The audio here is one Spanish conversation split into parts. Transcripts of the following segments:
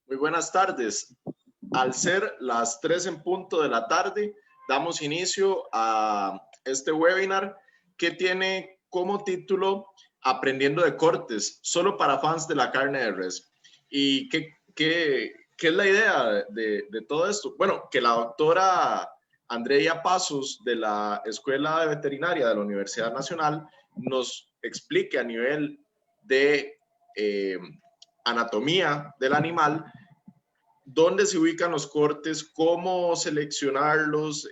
Muy buenas tardes. Al ser las 3 en punto de la tarde, damos inicio a este webinar que tiene como título Aprendiendo de cortes, solo para fans de la carne de res. ¿Y qué es la idea de todo esto? Bueno, que la doctora Andrea Pasos de la Escuela de Veterinaria de la Universidad Nacional nos explique a nivel de anatomía del animal dónde se ubican los cortes, cómo seleccionarlos,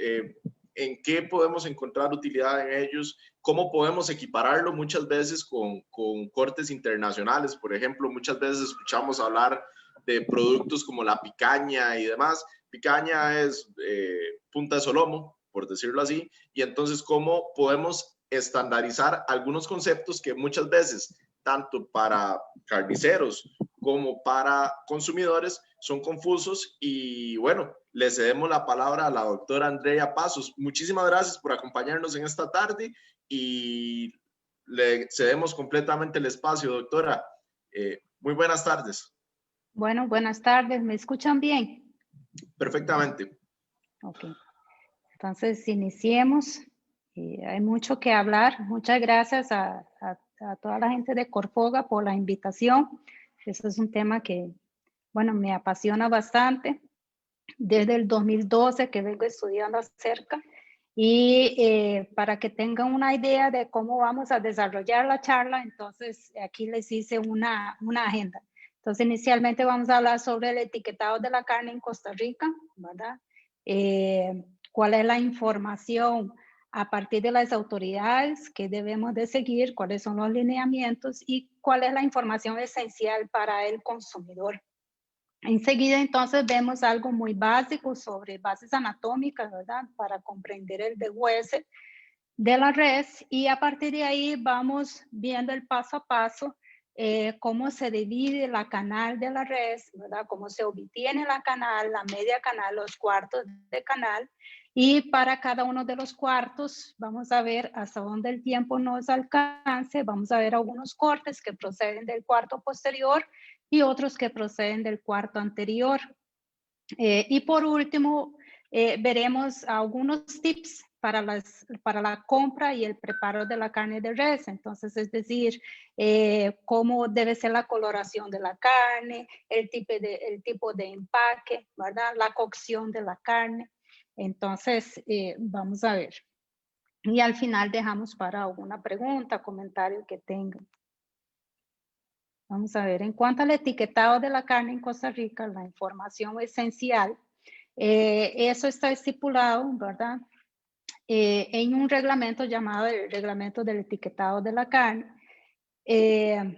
en qué podemos encontrar utilidad en ellos, cómo podemos equipararlo muchas veces con cortes internacionales. Por ejemplo, muchas veces escuchamos hablar de productos como la picaña y demás. Picaña es punta de solomo, por decirlo así, y entonces cómo podemos estandarizar algunos conceptos que muchas veces, tanto para carniceros como para consumidores, son confusos. Y bueno, le cedemos la palabra a la doctora Andrea Pasos. Muchísimas gracias por acompañarnos en esta tarde y le cedemos completamente el espacio, doctora. Muy buenas tardes. Bueno, buenas tardes. ¿Me escuchan bien? Perfectamente. Ok. Entonces, iniciemos. Hay mucho que hablar. Muchas gracias a toda la gente de Corfoga por la invitación. Este es un tema que, bueno, me apasiona bastante. Desde el 2012 que vengo estudiando acerca. Y para que tengan una idea de cómo vamos a desarrollar la charla, entonces aquí les hice una agenda. Entonces, inicialmente vamos a hablar sobre el etiquetado de la carne en Costa Rica, ¿verdad? Cuál es la información a partir de las autoridades que debemos de seguir, cuáles son los lineamientos y cuál es la información esencial para el consumidor. Enseguida, entonces, vemos algo muy básico sobre bases anatómicas, ¿verdad? Para comprender el deshueso de la res, y a partir de ahí vamos viendo el paso a paso, cómo se divide la canal de la res, ¿verdad? Cómo se obtiene la canal, la media canal, los cuartos de canal, y para cada uno de los cuartos vamos a ver hasta dónde el tiempo nos alcance. Vamos a ver algunos cortes que proceden del cuarto posterior y otros que proceden del cuarto anterior. Y por último, veremos algunos tips para la compra y el preparo de la carne de res. Entonces, es decir, cómo debe ser la coloración de la carne, el tipo de empaque, ¿verdad? La cocción de la carne. Entonces, vamos a ver. Y al final dejamos para alguna pregunta, comentario que tengan. Vamos a ver, en cuanto al etiquetado de la carne en Costa Rica, la información esencial, eso está estipulado, ¿verdad? En un reglamento llamado el Reglamento del Etiquetado de la Carne, que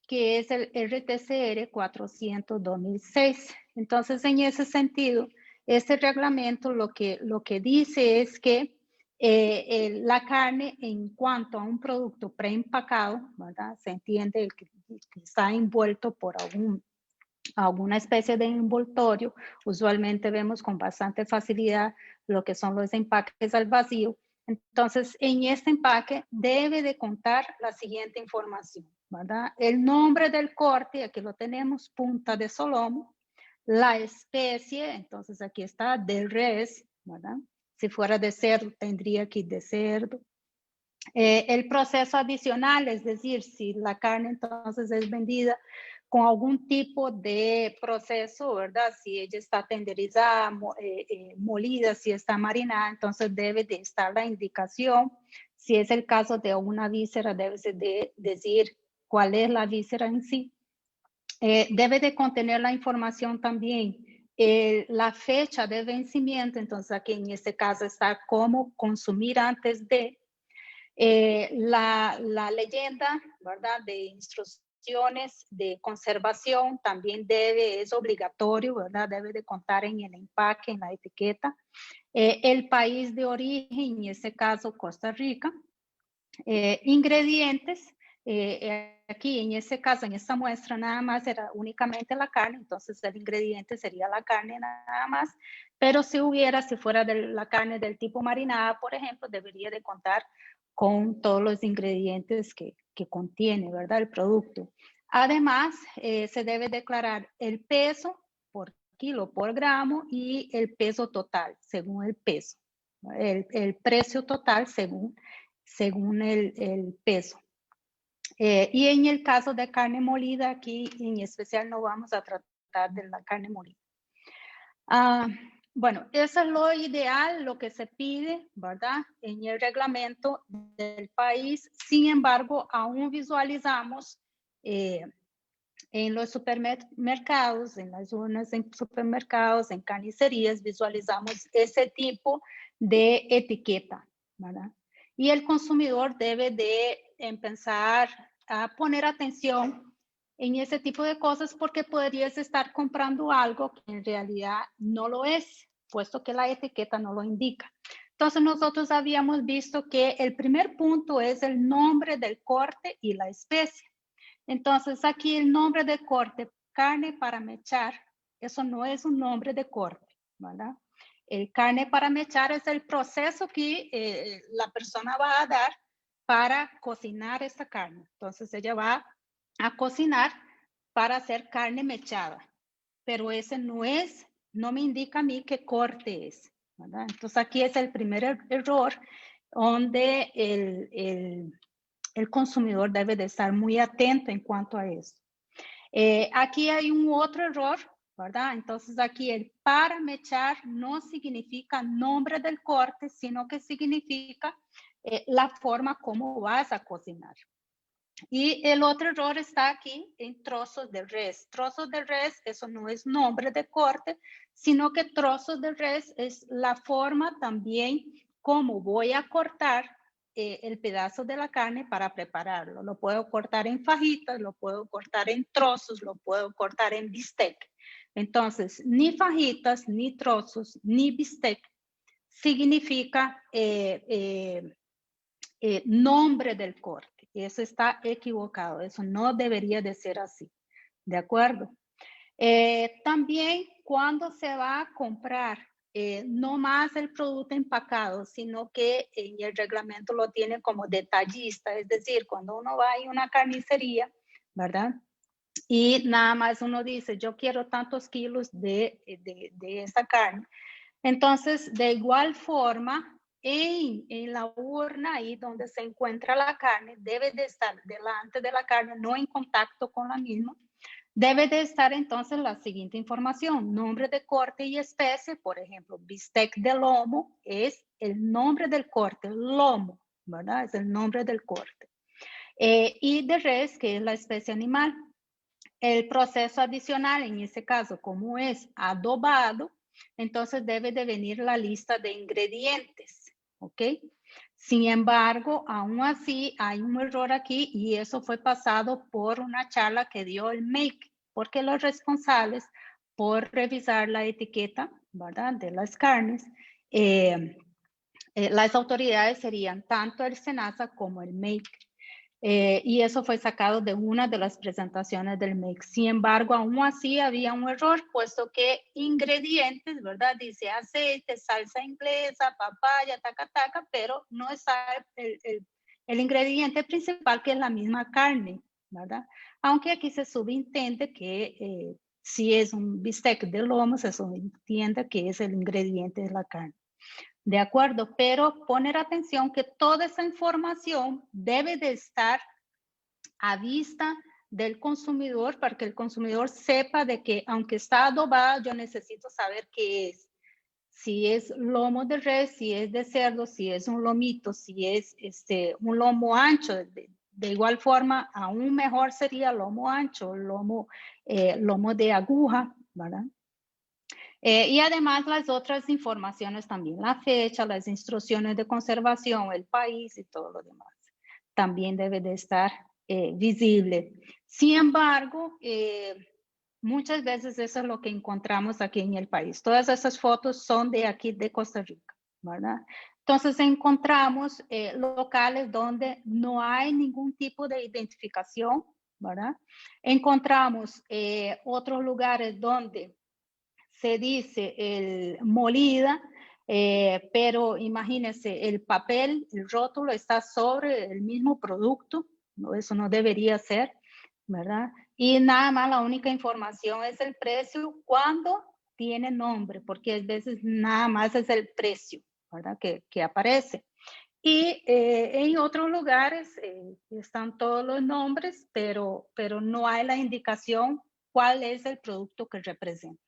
es el RTCR 400-2006. Entonces, en ese sentido, este reglamento lo que dice es que la carne, en cuanto a un producto preempacado, ¿verdad? Se entiende que está envuelto por alguna especie de envoltorio. Usualmente vemos con bastante facilidad lo que son los empaques al vacío. Entonces, en este empaque debe de contar la siguiente información, ¿verdad? El nombre del corte, aquí lo tenemos, punta de solomo, la especie, entonces aquí está, de res, ¿verdad? Si fuera de cerdo, tendría aquí de cerdo. El proceso adicional, es decir, si la carne entonces es vendida con algún tipo de proceso, ¿verdad? Si ella está tenderizada, molida, si está marinada, entonces debe de estar la indicación. Si es el caso de una víscera, debe de decir cuál es la víscera en sí. Debe de contener la información también, la fecha de vencimiento, entonces aquí en este caso está cómo consumir antes de, la leyenda, ¿verdad? De instrucciones de conservación también es obligatorio, ¿verdad? Debe de contar en el empaque, en la etiqueta. El país de origen, en este caso Costa Rica. Ingredientes, aquí en este caso, en esta muestra nada más era únicamente la carne, entonces el ingrediente sería la carne nada más, pero si fuera de la carne del tipo marinada, por ejemplo, debería de contar con todos los ingredientes que contiene, ¿verdad? El producto. Además, se debe declarar el peso por kilo por gramo y el peso total según el peso. El precio total según el peso. Y en el caso de carne molida, aquí en especial no vamos a tratar de la carne molida. Bueno, eso es lo ideal, lo que se pide, ¿verdad? En el reglamento del país. Sin embargo, aún visualizamos en los supermercados, en las zonas en supermercados, en carnicerías, visualizamos ese tipo de etiqueta, ¿verdad? Y el consumidor debe de empezar a poner atención en ese tipo de cosas porque podrías estar comprando algo que en realidad no lo es, puesto que la etiqueta no lo indica. Entonces nosotros habíamos visto que el primer punto es el nombre del corte y la especie. Entonces aquí el nombre de corte, carne para mechar, eso no es un nombre de corte, ¿verdad? El carne para mechar es el proceso que la persona va a dar para cocinar esta carne. Entonces ella va a cocinar para hacer carne mechada, pero ese no me indica a mí qué corte es, ¿verdad? Entonces aquí es el primer error donde el consumidor debe de estar muy atento en cuanto a eso. Aquí hay un otro error, ¿verdad? Entonces aquí el para mechar no significa nombre del corte, sino que significa la forma como vas a cocinar. Y el otro error está aquí en trozos de res. Trozos de res, eso no es nombre de corte, sino que trozos de res es la forma también como voy a cortar el pedazo de la carne para prepararlo. Lo puedo cortar en fajitas, lo puedo cortar en trozos, lo puedo cortar en bistec. Entonces, ni fajitas, ni trozos, ni bistec significa nombre del corte. Eso está equivocado. Eso no debería de ser así. ¿De acuerdo? También cuando se va a comprar no más el producto empacado, sino que en el reglamento lo tiene como detallista, es decir, cuando uno va a una carnicería, ¿verdad? Y nada más uno dice, yo quiero tantos kilos de esta carne. Entonces, de igual forma, en la urna, ahí donde se encuentra la carne, debe de estar delante de la carne, no en contacto con la misma. Debe de estar entonces la siguiente información, nombre de corte y especie, por ejemplo, bistec de lomo es el nombre del corte, lomo, ¿verdad? Es el nombre del corte. Y de res, que es la especie animal. El proceso adicional, en este caso, como es adobado, entonces debe de venir la lista de ingredientes, ¿ok? Sin embargo, aún así hay un error aquí y eso fue pasado por una charla que dio el MEIC, porque los responsables por revisar la etiqueta, ¿verdad? De las carnes, las autoridades serían tanto el SENASA como el MEIC. Y eso fue sacado de una de las presentaciones del MEIC. Sin embargo, aún así había un error, puesto que ingredientes, ¿verdad? Dice aceite, salsa inglesa, papaya, taca, taca, pero no está el ingrediente principal, que es la misma carne, ¿verdad? Aunque aquí se subentiende que si es un bistec de lomo, se subentiende que es el ingrediente de la carne. De acuerdo, pero poner atención que toda esa información debe de estar a vista del consumidor para que el consumidor sepa de que aunque está adobada, yo necesito saber qué es. Si es lomo de res, si es de cerdo, si es un lomito, si es un lomo ancho. De igual forma, aún mejor sería lomo ancho, lomo de aguja, ¿verdad? Y además las otras informaciones también, la fecha, las instrucciones de conservación, el país y todo lo demás. También debe de estar visible. Sin embargo, muchas veces eso es lo que encontramos aquí en el país. Todas esas fotos son de aquí de Costa Rica, ¿verdad? Entonces encontramos locales donde no hay ningún tipo de identificación, ¿verdad? Encontramos otros lugares donde se dice el molida, pero imagínense, el papel, el rótulo está sobre el mismo producto, ¿no? Eso no debería ser, ¿verdad? Y nada más la única información es el precio cuando tiene nombre, porque a veces nada más es el precio, ¿verdad? Que aparece. Y en otros lugares están todos los nombres, pero no hay la indicación cuál es el producto que representa.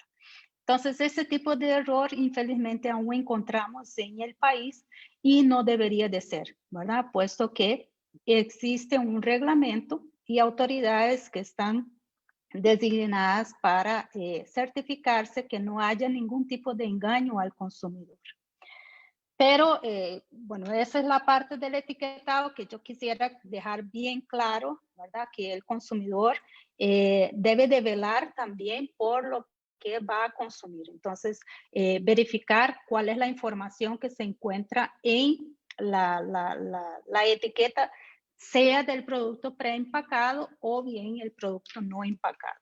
Entonces, ese tipo de error, infelizmente, aún encontramos en el país y no debería de ser, ¿verdad? Puesto que existe un reglamento y autoridades que están designadas para certificarse que no haya ningún tipo de engaño al consumidor. Pero, bueno, esa es la parte del etiquetado que yo quisiera dejar bien claro, ¿verdad? Que el consumidor debe de velar también por lo que va a consumir. Entonces, verificar cuál es la información que se encuentra en la etiqueta, sea del producto preempacado o bien el producto no empacado.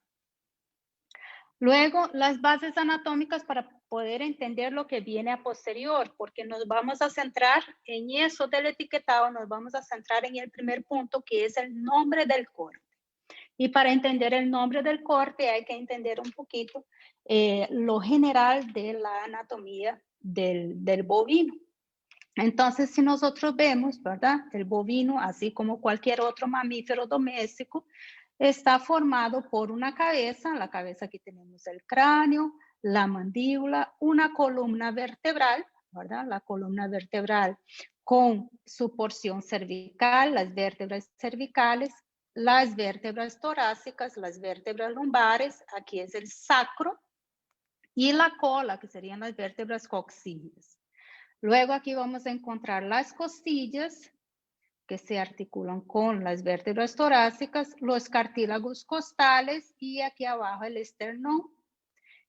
Luego, las bases anatómicas para poder entender lo que viene a posterior, porque nos vamos a centrar en eso del etiquetado, nos vamos a centrar en el primer punto, que es el nombre del corte. Y para entender el nombre del corte hay que entender un poquito lo general de la anatomía del bovino. Entonces, si nosotros vemos, ¿verdad? El bovino, así como cualquier otro mamífero doméstico, está formado por una cabeza. La cabeza, aquí tenemos el cráneo, la mandíbula, una columna vertebral, ¿verdad? La columna vertebral con su porción cervical, las vértebras cervicales, las vértebras torácicas, las vértebras lumbares, aquí es el sacro, y la cola, que serían las vértebras coxígeas. Luego aquí vamos a encontrar las costillas, que se articulan con las vértebras torácicas, los cartílagos costales y aquí abajo el esternón.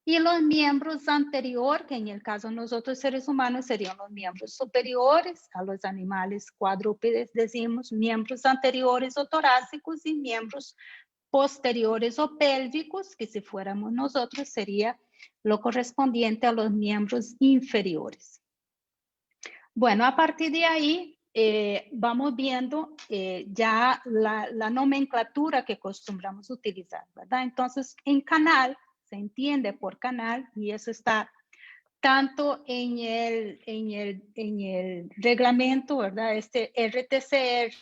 Y los miembros anteriores, que en el caso de nosotros seres humanos serían los miembros superiores, a los animales cuadrúpedes decimos miembros anteriores o torácicos y miembros posteriores o pélvicos, que si fuéramos nosotros sería lo correspondiente a los miembros inferiores. Bueno, a partir de ahí vamos viendo ya la nomenclatura que acostumbramos utilizar, ¿verdad? Entonces, en canal, se entiende por canal, y eso está tanto en el reglamento, ¿verdad? Este RTCR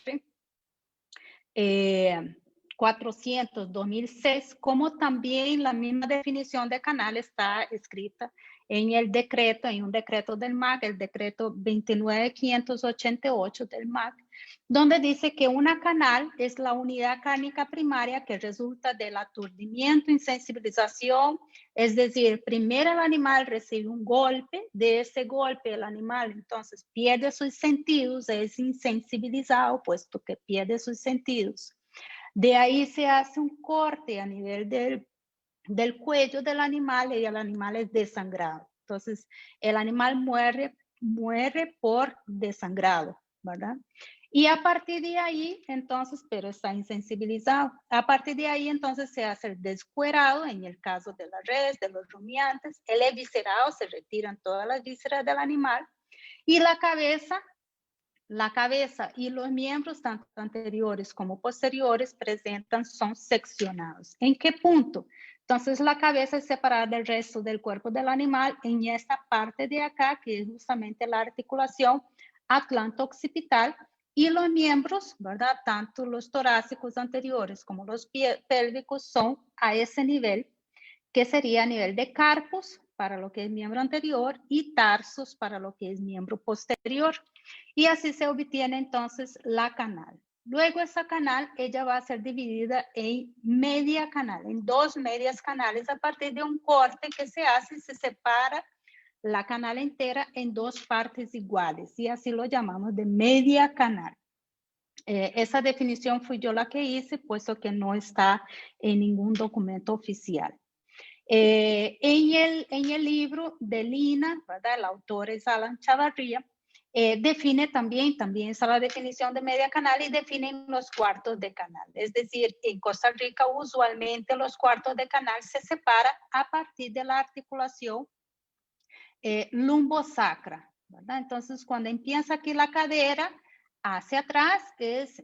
400/2006, como también la misma definición de canal está escrita en el decreto, en un decreto del MAC, el decreto 29.588 del MAC, donde dice que una canal es la unidad cárnica primaria que resulta del aturdimiento, insensibilización, es decir, primero el animal recibe un golpe, de ese golpe el animal entonces pierde sus sentidos, es insensibilizado, puesto que pierde sus sentidos. De ahí se hace un corte a nivel del cuello del animal y el animal es desangrado. Entonces, el animal muere por desangrado, ¿verdad? Y a partir de ahí, entonces, pero está insensibilizado. A partir de ahí, entonces, se hace el descuerado, en el caso de las redes, de los rumiantes, el eviscerado, se retiran todas las vísceras del animal, y la cabeza y los miembros, tanto anteriores como posteriores, son seccionados. ¿En qué punto? Entonces, la cabeza es separada del resto del cuerpo del animal en esta parte de acá, que es justamente la articulación atlanto-occipital, y los miembros, ¿verdad? Tanto los torácicos anteriores como los pélvicos son a ese nivel, que sería a nivel de carpos para lo que es miembro anterior y tarsos para lo que es miembro posterior. Y así se obtiene entonces la canal. Luego esa canal, ella va a ser dividida en media canal, en dos medias canales a partir de un corte que se hace y se separa la canal entera en dos partes iguales, y así lo llamamos de media canal. Esa definición fui yo la que hice, puesto que no está en ningún documento oficial. En el libro de Lina, ¿verdad? El autor es Alan Chavarría, define también está la definición de media canal y definen los cuartos de canal. Es decir, en Costa Rica usualmente los cuartos de canal se separan a partir de la articulación lumbosacra, ¿verdad? Entonces, cuando empieza aquí la cadera, hacia atrás es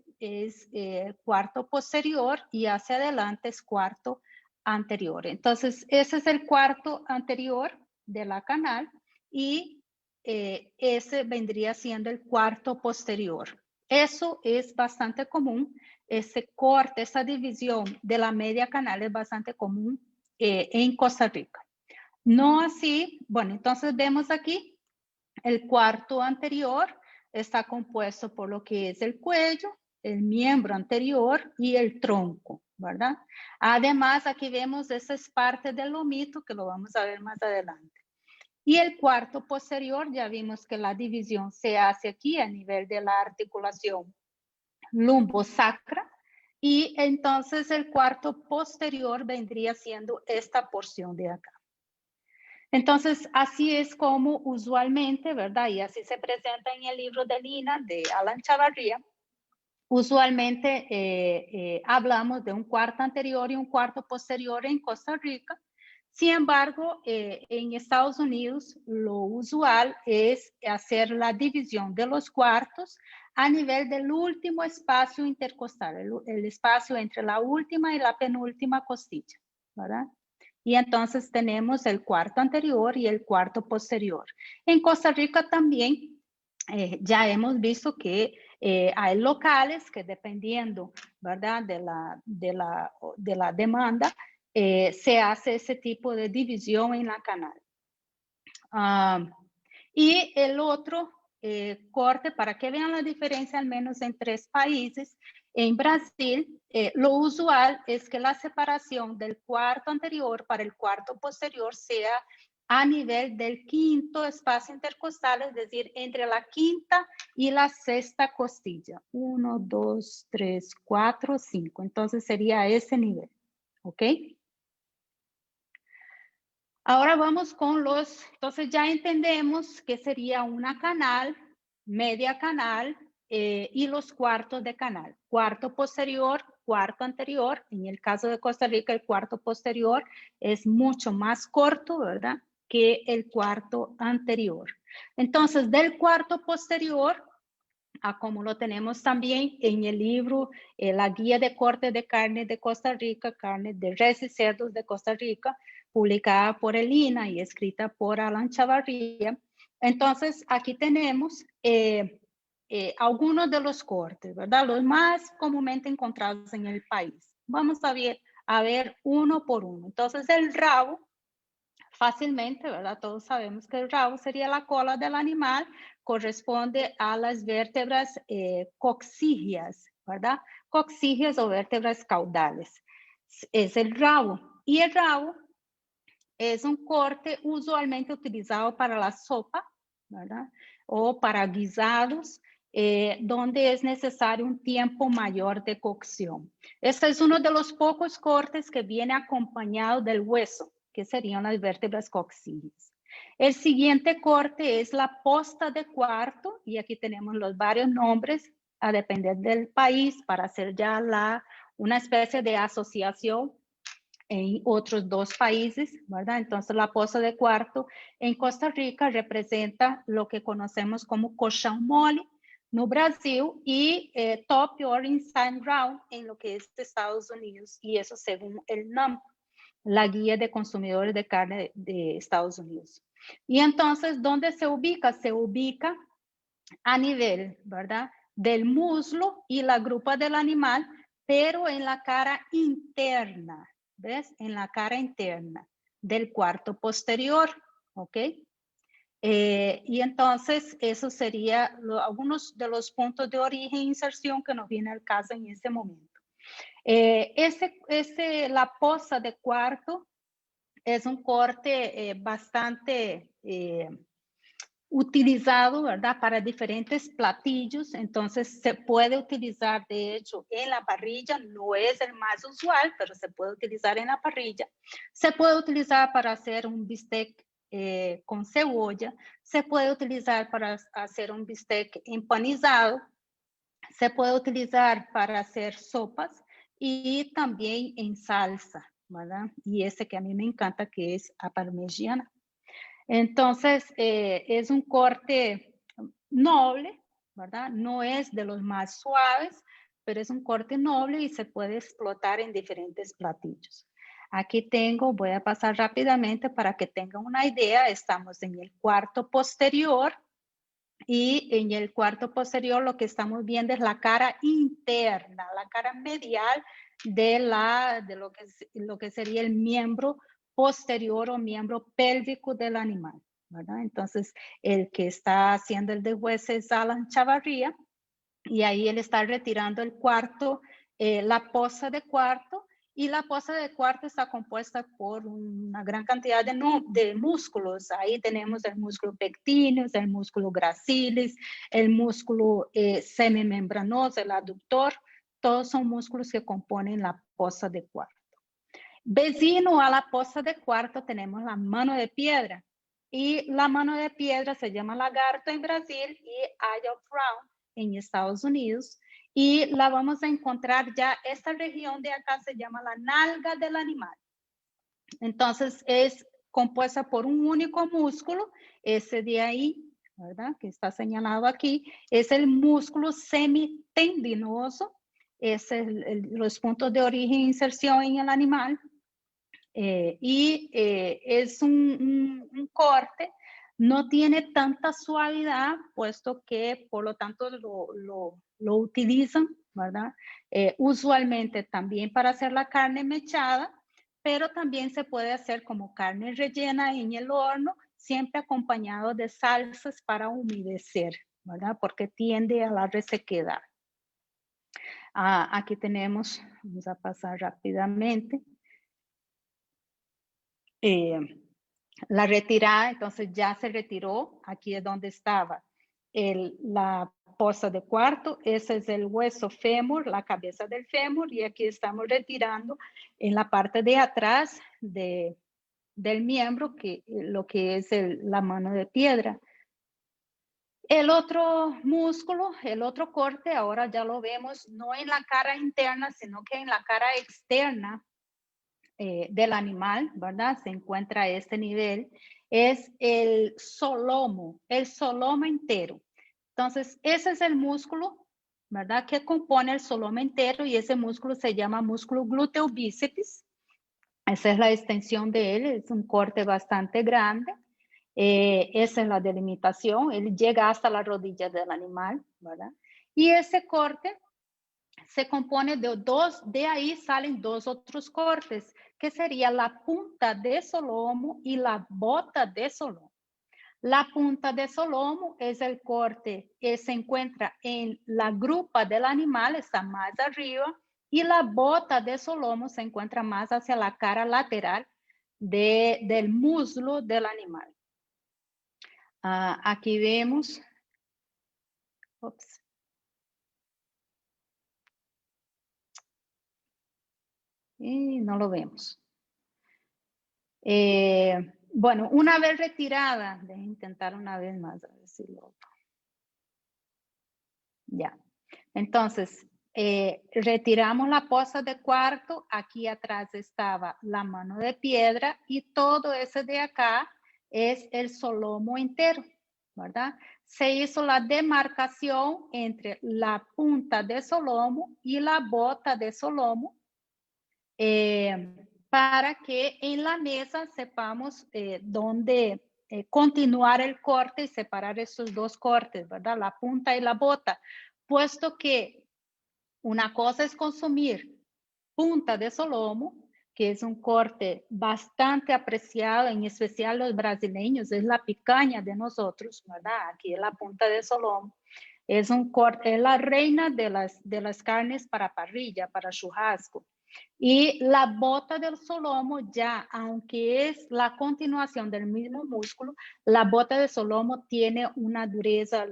cuarto posterior y hacia adelante es cuarto anterior. Entonces, ese es el cuarto anterior de la canal y ese vendría siendo el cuarto posterior. Eso es bastante común. Ese corte, esa división de la media canal es bastante común en Costa Rica. No así, bueno, entonces vemos aquí el cuarto anterior está compuesto por lo que es el cuello, el miembro anterior y el tronco, ¿verdad? Además, aquí vemos esas partes del lomito que lo vamos a ver más adelante. Y el cuarto posterior, ya vimos que la división se hace aquí a nivel de la articulación lumbosacra. Y entonces el cuarto posterior vendría siendo esta porción de acá. Entonces, así es como usualmente, ¿verdad? Y así se presenta en el libro de Lina, de Alan Chavarría. Usualmente hablamos de un cuarto anterior y un cuarto posterior en Costa Rica. Sin embargo, en Estados Unidos, lo usual es hacer la división de los cuartos a nivel del último espacio intercostal, el espacio entre la última y la penúltima costilla, ¿verdad? Y entonces tenemos el cuarto anterior y el cuarto posterior. En Costa Rica también ya hemos visto que hay locales que dependiendo, ¿verdad?, de la demanda, se hace ese tipo de división en la canal. Y el otro corte, para que vean la diferencia al menos en 3 países, en Brasil, lo usual es que la separación del cuarto anterior para el cuarto posterior sea a nivel del quinto espacio intercostal, es decir, entre la quinta y la sexta costilla. 1, 2, 3, 4, 5. Entonces sería ese nivel, ¿ok? Ahora vamos con los, entonces ya entendemos que sería una canal, media canal y los cuartos de canal. Cuarto posterior, cuarto anterior. En el caso de Costa Rica, el cuarto posterior es mucho más corto, ¿verdad?, que el cuarto anterior. Entonces, del cuarto posterior, como lo tenemos también en el libro, la guía de corte de carne de Costa Rica, carne de res y cerdos de Costa Rica, publicada por el INA y escrita por Alan Chavarría. Entonces, aquí tenemos algunos de los cortes, ¿verdad? Los más comúnmente encontrados en el país. Vamos a ver uno por uno. Entonces, el rabo, fácilmente, ¿verdad? Todos sabemos que el rabo sería la cola del animal, corresponde a las vértebras coxígeas, ¿verdad? Coxígeas o vértebras caudales. Es el rabo. Y el rabo es un corte usualmente utilizado para la sopa, ¿verdad?, o para guisados, donde es necesario un tiempo mayor de cocción. Este es uno de los pocos cortes que viene acompañado del hueso, que serían las vértebras coxígeas. El siguiente corte es la posta de cuarto, y aquí tenemos los varios nombres a depender del país para hacer ya una especie de asociación en otros 2 países, ¿verdad? Entonces, la posta de cuarto en Costa Rica representa lo que conocemos como colchão mole no Brasil y top or inside round en lo que es Estados Unidos, y eso según el NAM, la guía de consumidores de carne de Estados Unidos. Y entonces, ¿dónde se ubica? Se ubica a nivel, ¿verdad?, del muslo y la grupa del animal, pero en la cara interna, ¿ves? En la cara interna del cuarto posterior, ¿ok? Y entonces, eso sería algunos de los puntos de origen e inserción que nos viene al caso en este momento. La posta de cuarto es un corte bastante utilizado, ¿verdad?, para diferentes platillos. Entonces se puede utilizar, de hecho, en la parrilla. No es el más usual, pero se puede utilizar en la parrilla. Se puede utilizar para hacer un bistec con cebolla. Se puede utilizar para hacer un bistec empanizado. Se puede utilizar para hacer sopas y también en salsa, ¿verdad? Y ese que a mí me encanta, que es a parmegiana. Entonces, es un corte noble, ¿verdad? No es de los más suaves, pero es un corte noble y se puede explotar en diferentes platillos. Aquí tengo, voy a pasar rápidamente para que tengan una idea. Estamos en el cuarto posterior y en el cuarto posterior lo que estamos viendo es la cara interna, la cara medial de lo que sería el miembro posterior o miembro pélvico del animal, ¿verdad? Entonces, el que está haciendo el deshuese es Alan Chavarría y ahí él está retirando el cuarto, la poza de cuarto, y la poza de cuarto está compuesta por una gran cantidad de músculos. Ahí tenemos el músculo pectíneus, el músculo gracilis, el músculo semimembranoso, el aductor. Todos son músculos que componen la poza de cuarto. Vecino a la poza de cuarto tenemos la mano de piedra. Y la mano de piedra se llama lagarto en Brasil y Eye of Round en Estados Unidos. Y la vamos a encontrar ya, esta región de acá se llama la nalga del animal. Entonces es compuesta por un único músculo, ese de ahí, ¿verdad? Que está señalado aquí, es el músculo semitendinoso, es los puntos de origen e inserción en el animal. Es un corte, no tiene tanta suavidad, puesto que por lo tanto lo utilizan, ¿verdad? Usualmente también para hacer la carne mechada, pero también se puede hacer como carne rellena en el horno, siempre acompañado de salsas para humedecer, ¿verdad? Porque tiende a la resequedad. Aquí tenemos, vamos a pasar rápidamente. La retirada, entonces ya se retiró, aquí es donde estaba la poza de cuarto, ese es el hueso fémur, la cabeza del fémur, y aquí estamos retirando en la parte de atrás del miembro, lo que es la mano de piedra. El otro músculo, el otro corte, ahora ya lo vemos no en la cara interna, sino que en la cara externa del animal, ¿verdad? Se encuentra a este nivel, es el solomo entero. Entonces, ese es el músculo, ¿verdad? Que compone el solomo entero y ese músculo se llama músculo glúteo bíceps. Esa es la extensión de él, es un corte bastante grande. Esa es la delimitación, él llega hasta la rodilla del animal, ¿verdad? Y ese corte se compone de ahí salen dos otros cortes, que sería la punta de solomo y la bota de solomo. La punta de solomo es el corte que se encuentra en la grupa del animal, está más arriba, y la bota de solomo se encuentra más hacia la cara lateral del muslo del animal. Aquí vemos, y no lo vemos. Bueno, una vez retirada, déjenme intentar una vez más, a ver si lo... Ya. Entonces, retiramos la poza de cuarto, aquí atrás estaba la mano de piedra y todo ese de acá es el solomo entero, ¿verdad? Se hizo la demarcación entre la punta de solomo y la bota de solomo, para que en la mesa sepamos dónde continuar el corte y separar esos dos cortes, ¿verdad? La punta y la bota, puesto que una cosa es consumir punta de solomo, que es un corte bastante apreciado, en especial los brasileños, es la picaña de nosotros, ¿verdad? Aquí es la punta de solomo. Es un corte, es la reina de las carnes para parrilla, para churrasco. Y la bota del solomo ya, aunque es la continuación del mismo músculo, la bota de solomo tiene una dureza,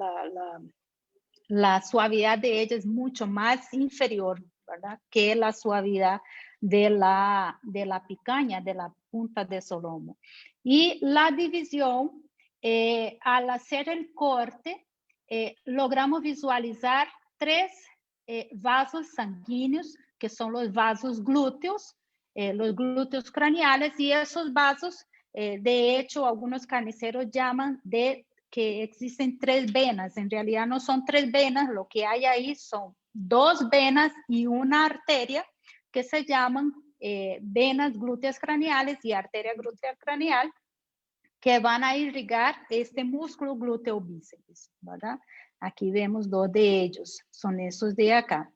la suavidad de ella es mucho más inferior, ¿verdad? Que la suavidad de la picaña, de la punta de solomo. Y la división, al hacer el corte, logramos visualizar 3 vasos sanguíneos, que son los vasos glúteos craneales, y esos vasos, de hecho, algunos carniceros llaman de que existen 3 venas. En realidad no son 3 venas, lo que hay ahí son 2 venas y una arteria que se llaman venas glúteas craneales y arteria glútea craneal, que van a irrigar este músculo glúteo bíceps, ¿verdad? Aquí vemos 2 de ellos, son esos de acá.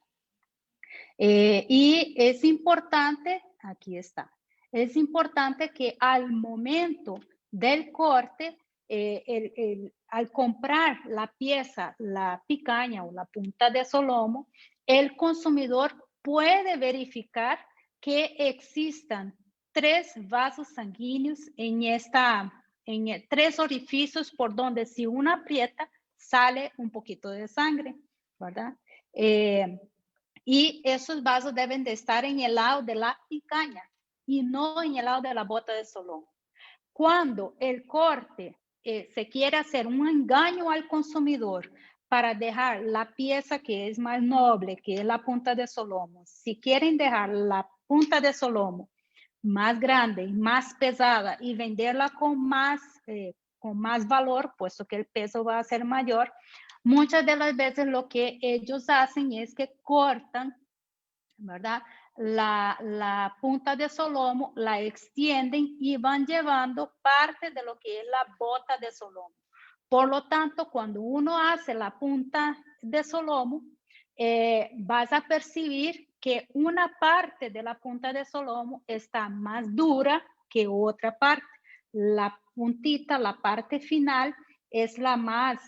Y es importante, aquí está, es importante que al momento del corte, al comprar la pieza, la picaña o la punta de solomo, el consumidor puede verificar que existan 3 vasos sanguíneos en 3 orificios por donde si uno aprieta sale un poquito de sangre, ¿verdad? Y esos vasos deben de estar en el lado de la picaña y no en el lado de la bota de solomo. Cuando el corte se quiere hacer un engaño al consumidor para dejar la pieza que es más noble, que es la punta de solomo, si quieren dejar la punta de solomo más grande y más pesada y venderla con más valor, puesto que el peso va a ser mayor, muchas de las veces lo que ellos hacen es que cortan, ¿verdad? La punta de solomo, la extienden y van llevando parte de lo que es la bota de solomo. Por lo tanto, cuando uno hace la punta de solomo, vas a percibir que una parte de la punta de solomo está más dura que otra parte. La puntita, la parte final, es la más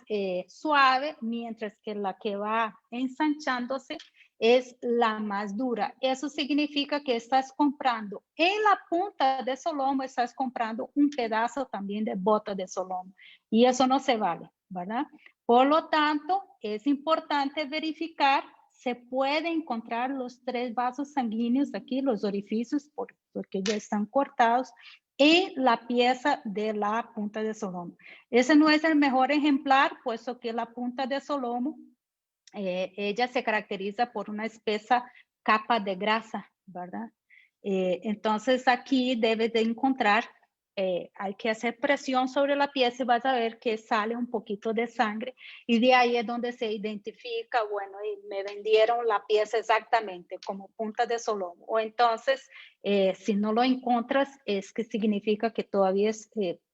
suave, mientras que la que va ensanchándose es la más dura. Eso significa que estás comprando en la punta de solomo, estás comprando un pedazo también de bota de solomo. Y eso no se vale, ¿verdad? Por lo tanto, es importante verificar, se puede encontrar los 3 vasos sanguíneos aquí, los orificios, porque ya están cortados, en la pieza de la punta de solomo. Ese no es el mejor ejemplar, puesto que la punta de solomo, ella se caracteriza por una espesa capa de grasa, ¿verdad? Entonces aquí debes de encontrar, hay que hacer presión sobre la pieza y vas a ver que sale un poquito de sangre y de ahí es donde se identifica, bueno, y me vendieron la pieza exactamente como punta de solomo. O entonces, si no lo encuentras, es que significa que todavía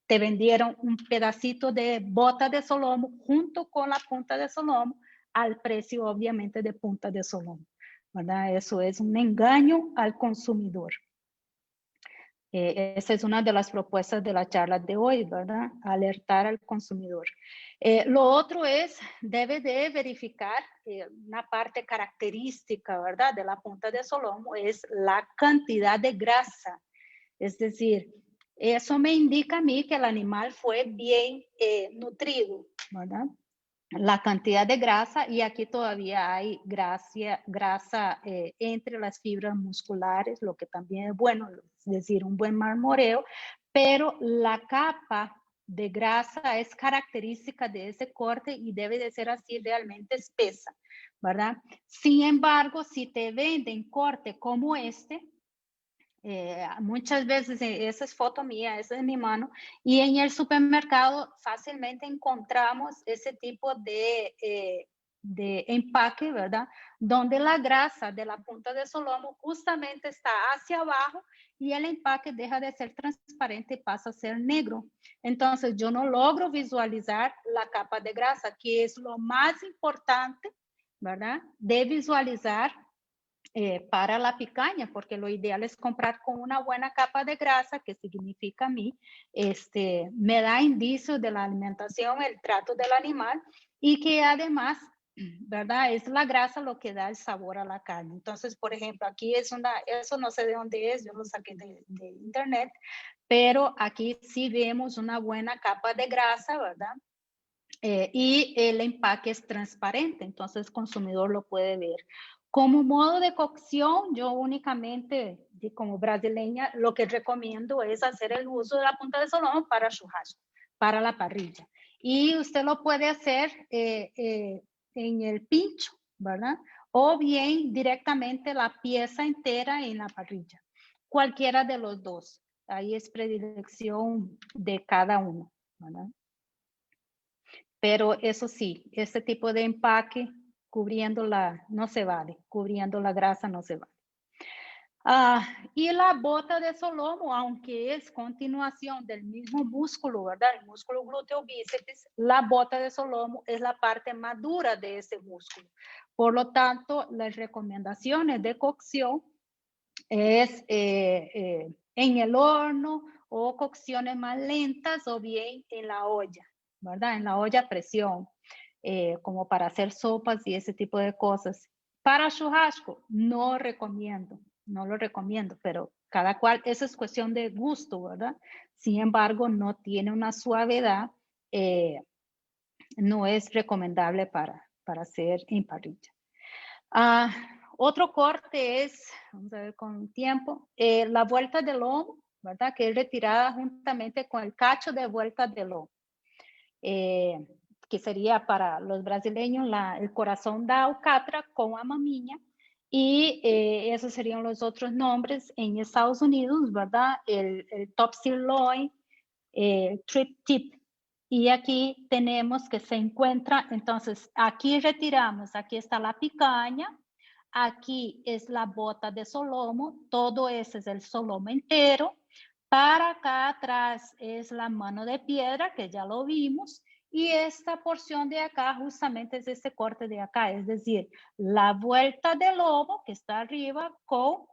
te vendieron un pedacito de bota de solomo junto con la punta de solomo al precio obviamente de punta de solomo, ¿verdad? Eso es un engaño al consumidor. Esa es una de las propuestas de la charla de hoy, ¿verdad? Alertar al consumidor. Lo otro es, debe de verificar una parte característica, ¿verdad? De la punta de solomo es la cantidad de grasa. Es decir, eso me indica a mí que el animal fue bien nutrido, ¿verdad? La cantidad de grasa, y aquí todavía hay grasa entre las fibras musculares, lo que también es bueno, es decir, un buen marmoreo, pero la capa de grasa es característica de ese corte y debe de ser así realmente espesa, ¿verdad? Sin embargo, si te venden corte como este, muchas veces, esa es foto mía, esa es mi mano, y en el supermercado fácilmente encontramos ese tipo de empaque, ¿verdad? Donde la grasa de la punta de solomo justamente está hacia abajo y el empaque deja de ser transparente y pasa a ser negro. Entonces yo no logro visualizar la capa de grasa, que es lo más importante, ¿verdad? De visualizar para la picaña, porque lo ideal es comprar con una buena capa de grasa, que significa a mí, me da indicios de la alimentación, el trato del animal, y que además, ¿verdad? Es la grasa lo que da el sabor a la carne. Entonces, por ejemplo, aquí es eso no sé de dónde es, yo lo saqué de internet, pero aquí sí vemos una buena capa de grasa, ¿verdad? Y el empaque es transparente, entonces el consumidor lo puede ver. Como modo de cocción, yo únicamente, como brasileña, lo que recomiendo es hacer el uso de la punta de solomo para churrasco, para la parrilla. Y usted lo puede hacer en el pincho, ¿verdad? O bien directamente la pieza entera en la parrilla. Cualquiera de los dos. Ahí es predilección de cada uno, ¿verdad? pero eso sí, este tipo de empaque cubriéndola no se vale, cubriendo la grasa no se vale. Y la bota de solomo, aunque es continuación del mismo músculo, ¿verdad? El músculo glúteo bíceps, la bota de solomo es la parte más dura de ese músculo. Por lo tanto, las recomendaciones de cocción es en el horno o cocciones más lentas o bien en la olla, ¿verdad? En la olla a presión, como para hacer sopas y ese tipo de cosas. Para churrasco, no recomiendo, no lo recomiendo, pero cada cual, eso es cuestión de gusto, ¿verdad? Sin embargo, no tiene una suavidad, no es recomendable para hacer en parrilla. Otro corte es, vamos a ver con tiempo, la vuelta del lomo, ¿verdad? Que es retirada juntamente con el cacho de vuelta del lomo. Que sería para los brasileños el corazón da alcatra con a mamiña. Y esos serían los otros nombres en Estados Unidos, ¿verdad? El top sirloin, trip tip. Y aquí tenemos que se encuentra, entonces aquí retiramos, aquí está la picaña, aquí es la bota de solomo, todo ese es el solomo entero. Para acá atrás es la mano de piedra, que ya lo vimos, y esta porción de acá justamente es este corte de acá, es decir, la vuelta del lomo que está arriba con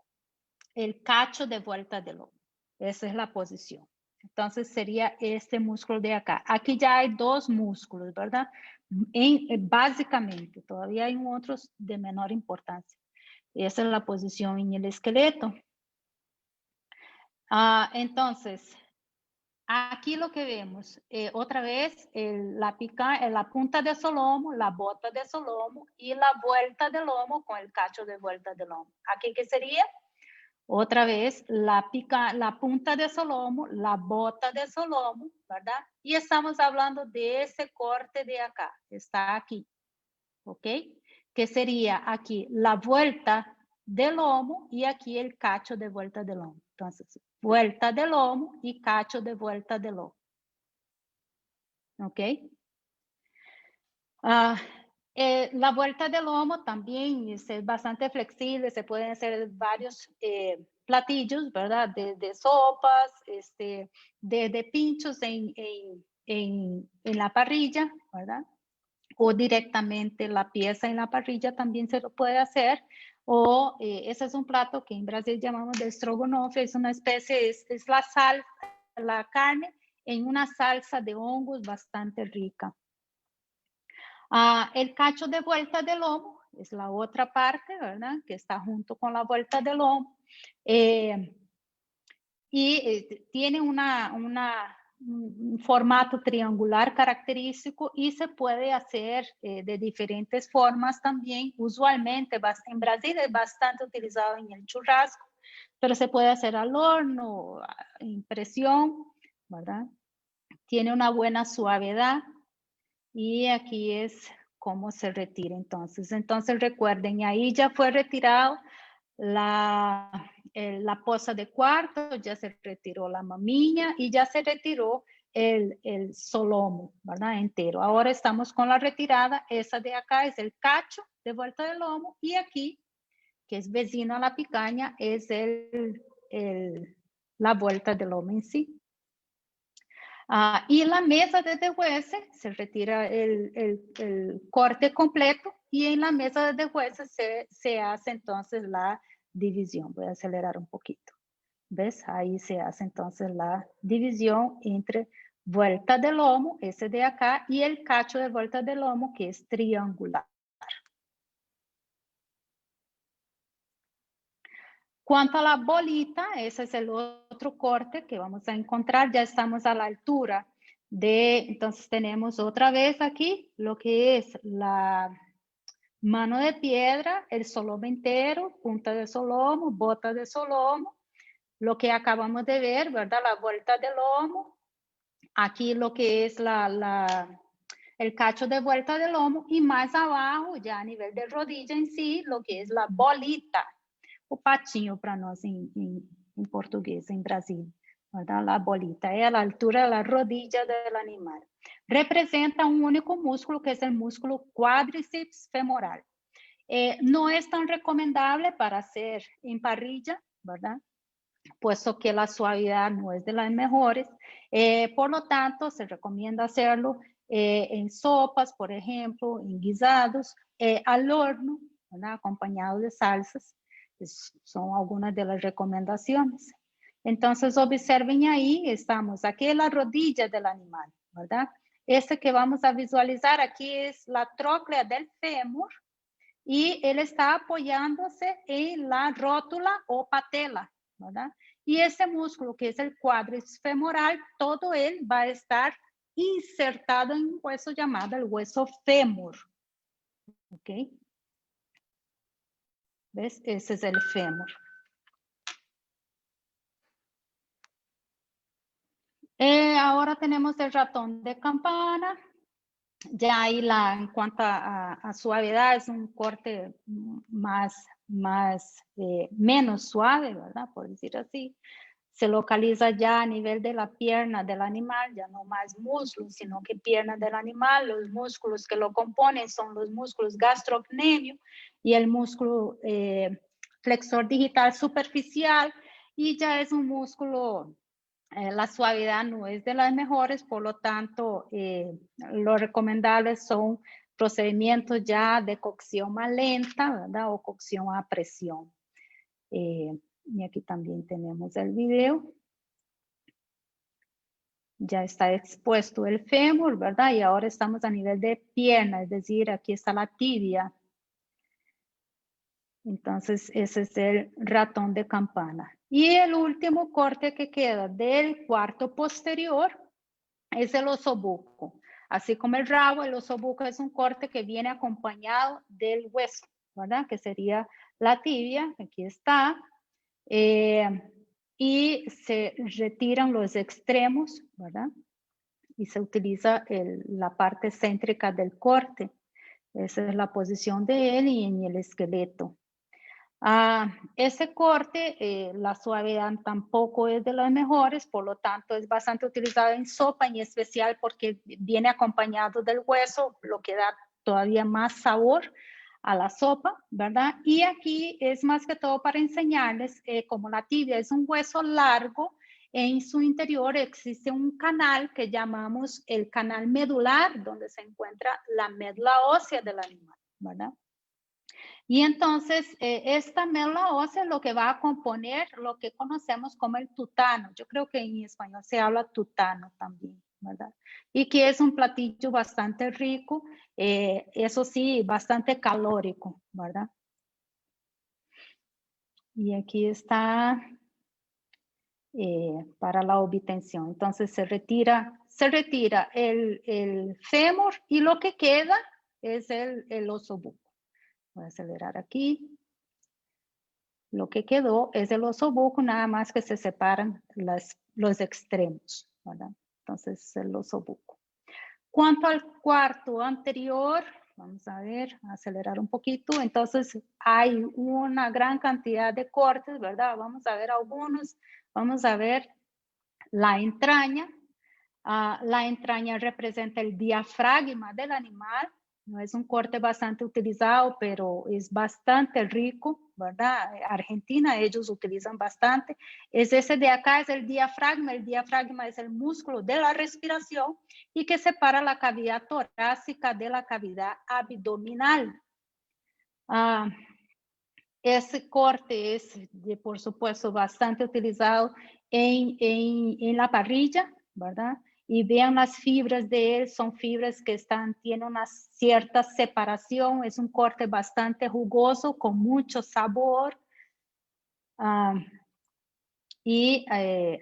el cacho de vuelta del lomo. Esa es la posición. Entonces sería este músculo de acá. Aquí ya hay dos músculos, ¿verdad? Básicamente, todavía hay otros de menor importancia. Esa es la posición en el esqueleto. Entonces, aquí lo que vemos, otra vez, la punta de solomo, la bota de solomo y la vuelta del lomo con el cacho de vuelta del lomo. Aquí, ¿qué sería? Otra vez, la punta de solomo, la bota de solomo, ¿verdad? Y estamos hablando de ese corte de acá, está aquí, ¿ok? Que sería aquí la vuelta del lomo y aquí el cacho de vuelta del lomo. Entonces, vuelta del lomo y cacho de vuelta del lomo. ¿Ok? La vuelta del lomo también es bastante flexible, se pueden hacer varios platillos, ¿verdad? De sopas, de pinchos en la parrilla, ¿verdad? O directamente la pieza en la parrilla también se lo puede hacer. O ese es un plato que en Brasil llamamos de estrogonofe, es una especie, es la sal, la carne en una salsa de hongos bastante rica. El cacho de vuelta del lomo es la otra parte, ¿verdad? Que está junto con la vuelta del lomo. Tiene un formato triangular característico y se puede hacer de diferentes formas también. Usualmente en Brasil es bastante utilizado en el churrasco, pero se puede hacer al horno, en presión, ¿verdad? Tiene una buena suavidad. Y aquí es cómo se retira entonces. Entonces recuerden, ahí ya fue retirado la poza de cuarto, ya se retiró la mamiña y ya se retiró el solomo, ¿verdad? Entero. Ahora estamos con la retirada. Esa de acá es el cacho de vuelta del lomo y aquí, que es vecino a la picaña, es la vuelta del lomo en sí. Y en la mesa de deshuese se retira el corte completo y en la mesa de deshuese se hace entonces la división. Voy a acelerar un poquito. ¿Ves? Ahí se hace entonces la división entre vuelta de lomo, ese de acá, y el cacho de vuelta de lomo, que es triangular. Cuanto a la bolita, ese es el otro corte que vamos a encontrar. Ya estamos a la altura entonces tenemos otra vez aquí lo que es la mano de piedra, el solomo entero, punta de solomo, bota de solomo, lo que acabamos de ver, ¿verdad? La vuelta del lomo, aquí lo que es el cacho de vuelta del lomo y más abajo, ya a nivel de rodilla en sí, lo que es la bolita, o patinho para nós em português, em Brasil. ¿verdad? La bolita es a la altura de la rodilla del animal. Representa un único músculo que es el músculo cuádriceps femoral. No es tan recomendable para hacer en parrilla, ¿verdad? Puesto que la suavidad no es de las mejores. Por lo tanto, se recomienda hacerlo en sopas, por ejemplo, en guisados, al horno, ¿verdad? Acompañado de salsas. Son algunas de las recomendaciones. Entonces, observen ahí, estamos aquí en la rodilla del animal, ¿verdad? Este que vamos a visualizar aquí es la tróclea del fémur y él está apoyándose en la rótula o patela, ¿verdad? Y ese músculo que es el cuádriceps femoral, todo él va a estar insertado en un hueso llamado el hueso fémur, ¿ok? ¿Ves? Ese es el fémur. Ahora tenemos el ratón de campana. Ya ahí en cuanto a suavidad es un corte menos suave, ¿verdad? Por decir así. Se localiza ya a nivel de la pierna del animal, ya no más muslos, sino que pierna del animal. Los músculos que lo componen son los músculos gastrocnemio y el músculo flexor digital superficial, y ya es un músculo, la suavidad no es de las mejores, por lo tanto, lo recomendable son procedimientos ya de cocción más lenta, ¿verdad? O cocción a presión. Y aquí también tenemos el video. Ya está expuesto el fémur, ¿verdad? Y ahora estamos a nivel de pierna, es decir, aquí está la tibia. Entonces, ese es el ratón de campana. Y el último corte que queda del cuarto posterior es el osobuco. Así como el rabo, el osobuco es un corte que viene acompañado del hueso, ¿verdad? Que sería la tibia, aquí está. Y se retiran los extremos, ¿verdad? Y se utiliza la parte céntrica del corte. Esa es la posición de él y en el esqueleto. Ese corte, la suavidad tampoco es de las mejores, por lo tanto es bastante utilizado en sopa, en especial porque viene acompañado del hueso, lo que da todavía más sabor a la sopa, ¿verdad? Y aquí es más que todo para enseñarles, como la tibia es un hueso largo, en su interior existe un canal que llamamos el canal medular, donde se encuentra la médula ósea del animal, ¿verdad? Y entonces, esta médula ósea es lo que va a componer lo que conocemos como el tutano. Yo creo que en español se habla tutano también, ¿verdad? Y que es un platillo bastante rico, eso sí, bastante calórico, ¿verdad? Y aquí está para la obtención. Entonces, se retira el fémur y lo que queda es el osobuco. Voy a acelerar aquí. Lo que quedó es el osobuco, nada más que se separan los extremos, ¿verdad? Entonces, el osobuco. Cuanto al cuarto anterior, vamos a ver, acelerar un poquito. Entonces, hay una gran cantidad de cortes, ¿verdad? Vamos a ver algunos. Vamos a ver la entraña. La entraña representa el diafragma del animal. No es un corte bastante utilizado, pero es bastante rico, ¿verdad? Argentina, ellos utilizan bastante. Es ese de acá, es el diafragma. El diafragma es el músculo de la respiración y que separa la cavidad torácica de la cavidad abdominal. Ese corte es, por supuesto, bastante utilizado en la parrilla, ¿verdad? Y vean las fibras de él, son fibras que tienen una cierta separación, es un corte bastante jugoso, con mucho sabor. Y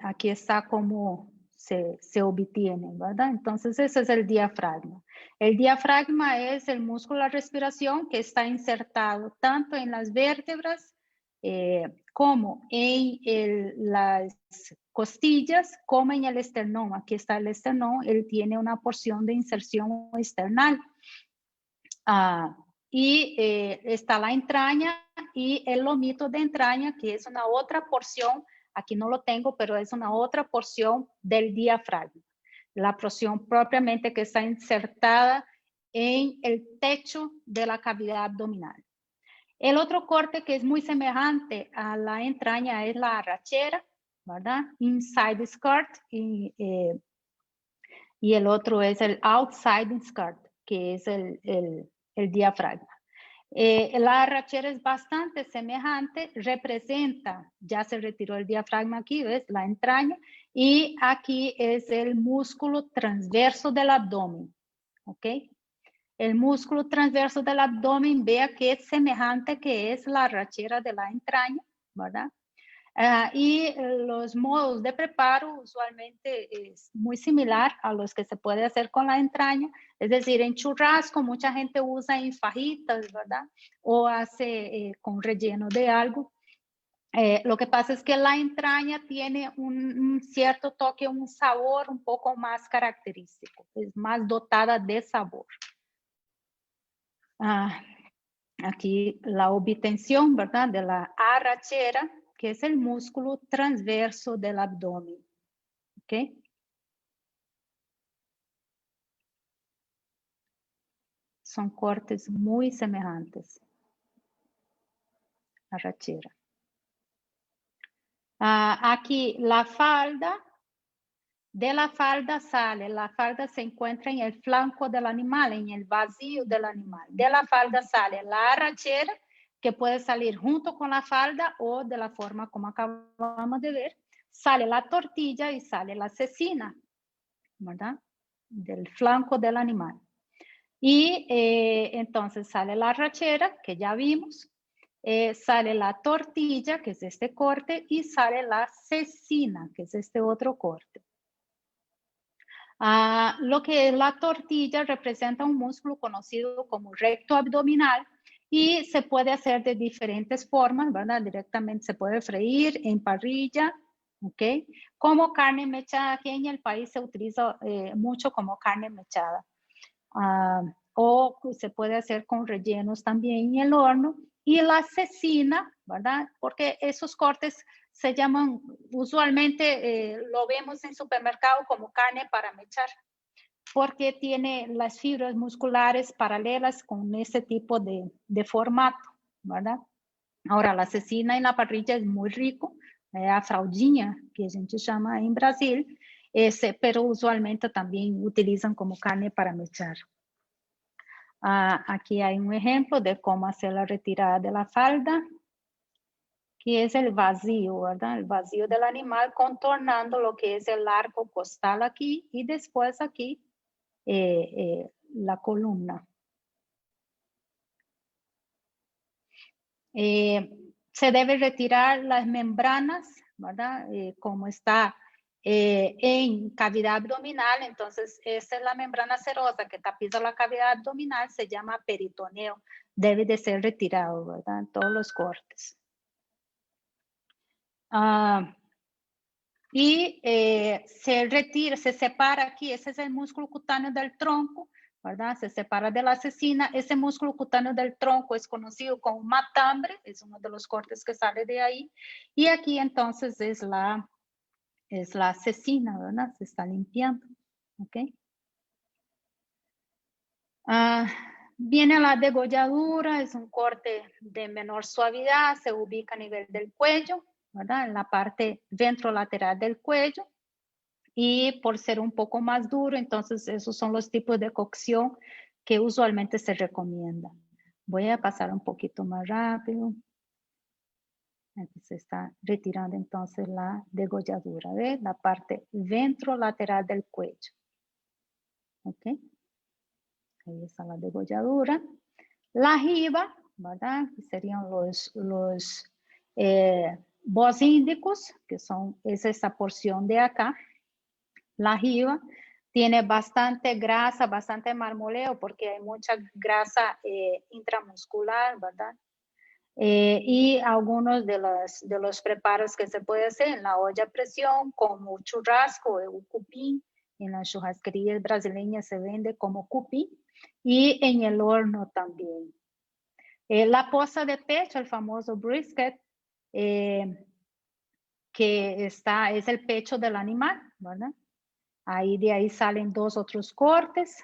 aquí está como se obtiene, ¿verdad? Entonces ese es el diafragma. El diafragma es el músculo de la respiración que está insertado tanto en las vértebras como en las costillas, como en el esternón. Aquí está el esternón, él tiene una porción de inserción external. Y está la entraña y el lomito de entraña, que es una otra porción aquí no lo tengo, pero es una otra porción del diafragma. La porción propiamente que está insertada en el techo de la cavidad abdominal. El otro corte que es muy semejante a la entraña es la arrachera, ¿verdad? Inside skirt y el otro es el outside skirt, que es el diafragma. La arrachera es bastante semejante, representa, ya se retiró el diafragma aquí, ¿ves? La entraña, y aquí es el músculo transverso del abdomen, ¿ok? El músculo transverso del abdomen, vea que es semejante que es la arrachera de la entraña, ¿verdad? Y los modos de preparo usualmente es muy similar a los que se puede hacer con la entraña, es decir, en churrasco mucha gente usa en fajitas, ¿verdad? O hace con relleno de algo. Lo que pasa es que la entraña tiene un cierto toque, un sabor un poco más característico, es más dotada de sabor. Aquí la obtención, ¿verdad? De la arrachera, que es el músculo transverso del abdomen. ¿Ok? Son cortes muy semejantes. Arrachera. Aquí la falda. De la falda sale, la falda se encuentra en el flanco del animal, en el vacío del animal. De la falda sale la arrachera, que puede salir junto con la falda o de la forma como acabamos de ver. Sale la tortilla y sale la cecina, ¿verdad? Del flanco del animal. Y entonces sale la arrachera, que ya vimos. Sale la tortilla, que es este corte, y sale la cecina, que es este otro corte. Lo que es la tortilla representa un músculo conocido como recto abdominal y se puede hacer de diferentes formas, ¿verdad? Directamente se puede freír en parrilla, ¿ok? Como carne mechada, aquí en el país se utiliza mucho como carne mechada. O se puede hacer con rellenos también en el horno. Y la cecina, ¿verdad? Porque esos cortes se llaman, usualmente lo vemos en supermercado como carne para mechar, porque tiene las fibras musculares paralelas con ese tipo de formato, ¿verdad? Ahora, la cecina en la parrilla es muy rico, a fraldinha, que a gente llama en Brasil, pero usualmente también utilizan como carne para mechar. Aquí hay un ejemplo de cómo hacer la retirada de la falda, que es el vacío, ¿verdad? El vacío del animal contornando lo que es el arco costal aquí y después aquí la columna. Se debe retirar las membranas, ¿verdad? Como está en cavidad abdominal, entonces esa es la membrana serosa que tapiza la cavidad abdominal, se llama peritoneo, debe de ser retirado, ¿verdad? En todos los cortes. Y se retira, se separa aquí, ese es el músculo cutáneo del tronco, ¿verdad? Se separa de la cecina, ese músculo cutáneo del tronco es conocido como matambre, es uno de los cortes que sale de ahí, y aquí entonces es la cecina, ¿verdad? Se está limpiando, ¿ok? Viene la degolladura, es un corte de menor suavidad, se ubica a nivel del cuello, ¿verdad? En la parte ventrolateral del cuello. Y por ser un poco más duro, entonces esos son los tipos de cocción que usualmente se recomiendan. Voy a pasar un poquito más rápido. Aquí se está retirando entonces la degolladura de la parte ventrolateral del cuello. ¿Ok? Ahí está la degolladura. La jiba, ¿verdad? Que serían los bosíndicos, que es esta porción de acá. La jiba tiene bastante grasa, bastante marmoleo, porque hay mucha grasa intramuscular, ¿verdad? Y algunos de los preparos que se puede hacer en la olla a presión, como churrasco o cupín, en las churrasquerías brasileñas se vende como cupín, y en el horno también. La poza de pecho, el famoso brisket, que es el pecho del animal, ¿verdad? De ahí salen 2 otros cortes.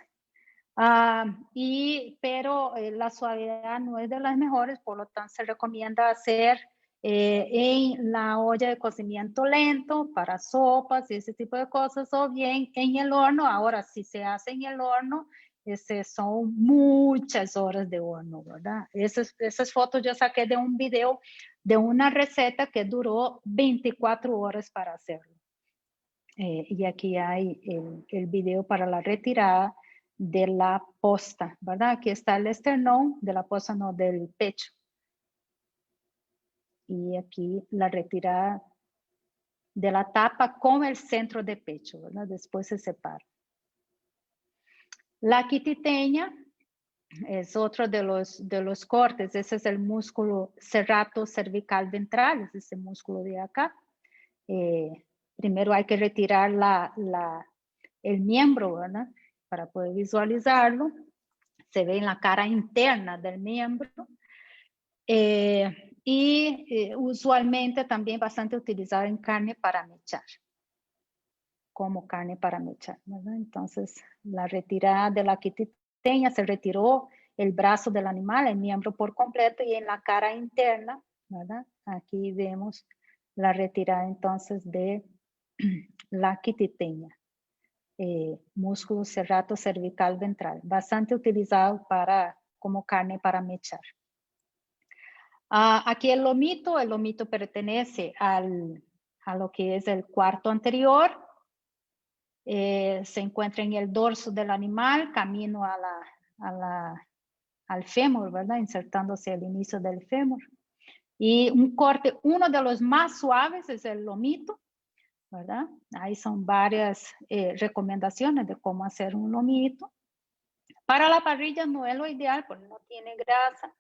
Pero la suavidad no es de las mejores, por lo tanto se recomienda hacer en la olla de cocimiento lento para sopas y ese tipo de cosas, o bien en el horno. Ahora, si se hace en el horno, son muchas horas de horno, ¿verdad? Esas fotos yo saqué de un video de una receta que duró 24 horas para hacerlo. Y aquí hay el video para la retirada de la posta, ¿verdad? Aquí está el esternón, de la posta no, del pecho. Y aquí la retirada de la tapa con el centro de pecho, ¿verdad? Después se separa. La quititeña es otro de los cortes. Ese es el músculo serrato cervical ventral, es ese músculo de acá. Primero hay que retirar el miembro, ¿verdad? Para poder visualizarlo. Se ve en la cara interna del miembro. Usualmente también bastante utilizado en carne para mechar. Como carne para mechar, ¿verdad? Entonces, la retirada de la quititeña, se retiró el brazo del animal, el miembro por completo, y en la cara interna, ¿verdad? Aquí vemos la retirada entonces de la quititeña. Músculo serrato cervical ventral, bastante utilizado como carne para mechar. Aquí el lomito pertenece a lo que es el cuarto anterior. Se encuentra en el dorso del animal, camino al fémur, ¿verdad? Insertándose al inicio del fémur. Y un corte, uno de los más suaves es el lomito, ¿verdad? Ahí son varias recomendaciones de cómo hacer un lomito. Para la parrilla no es lo ideal porque no tiene grasa,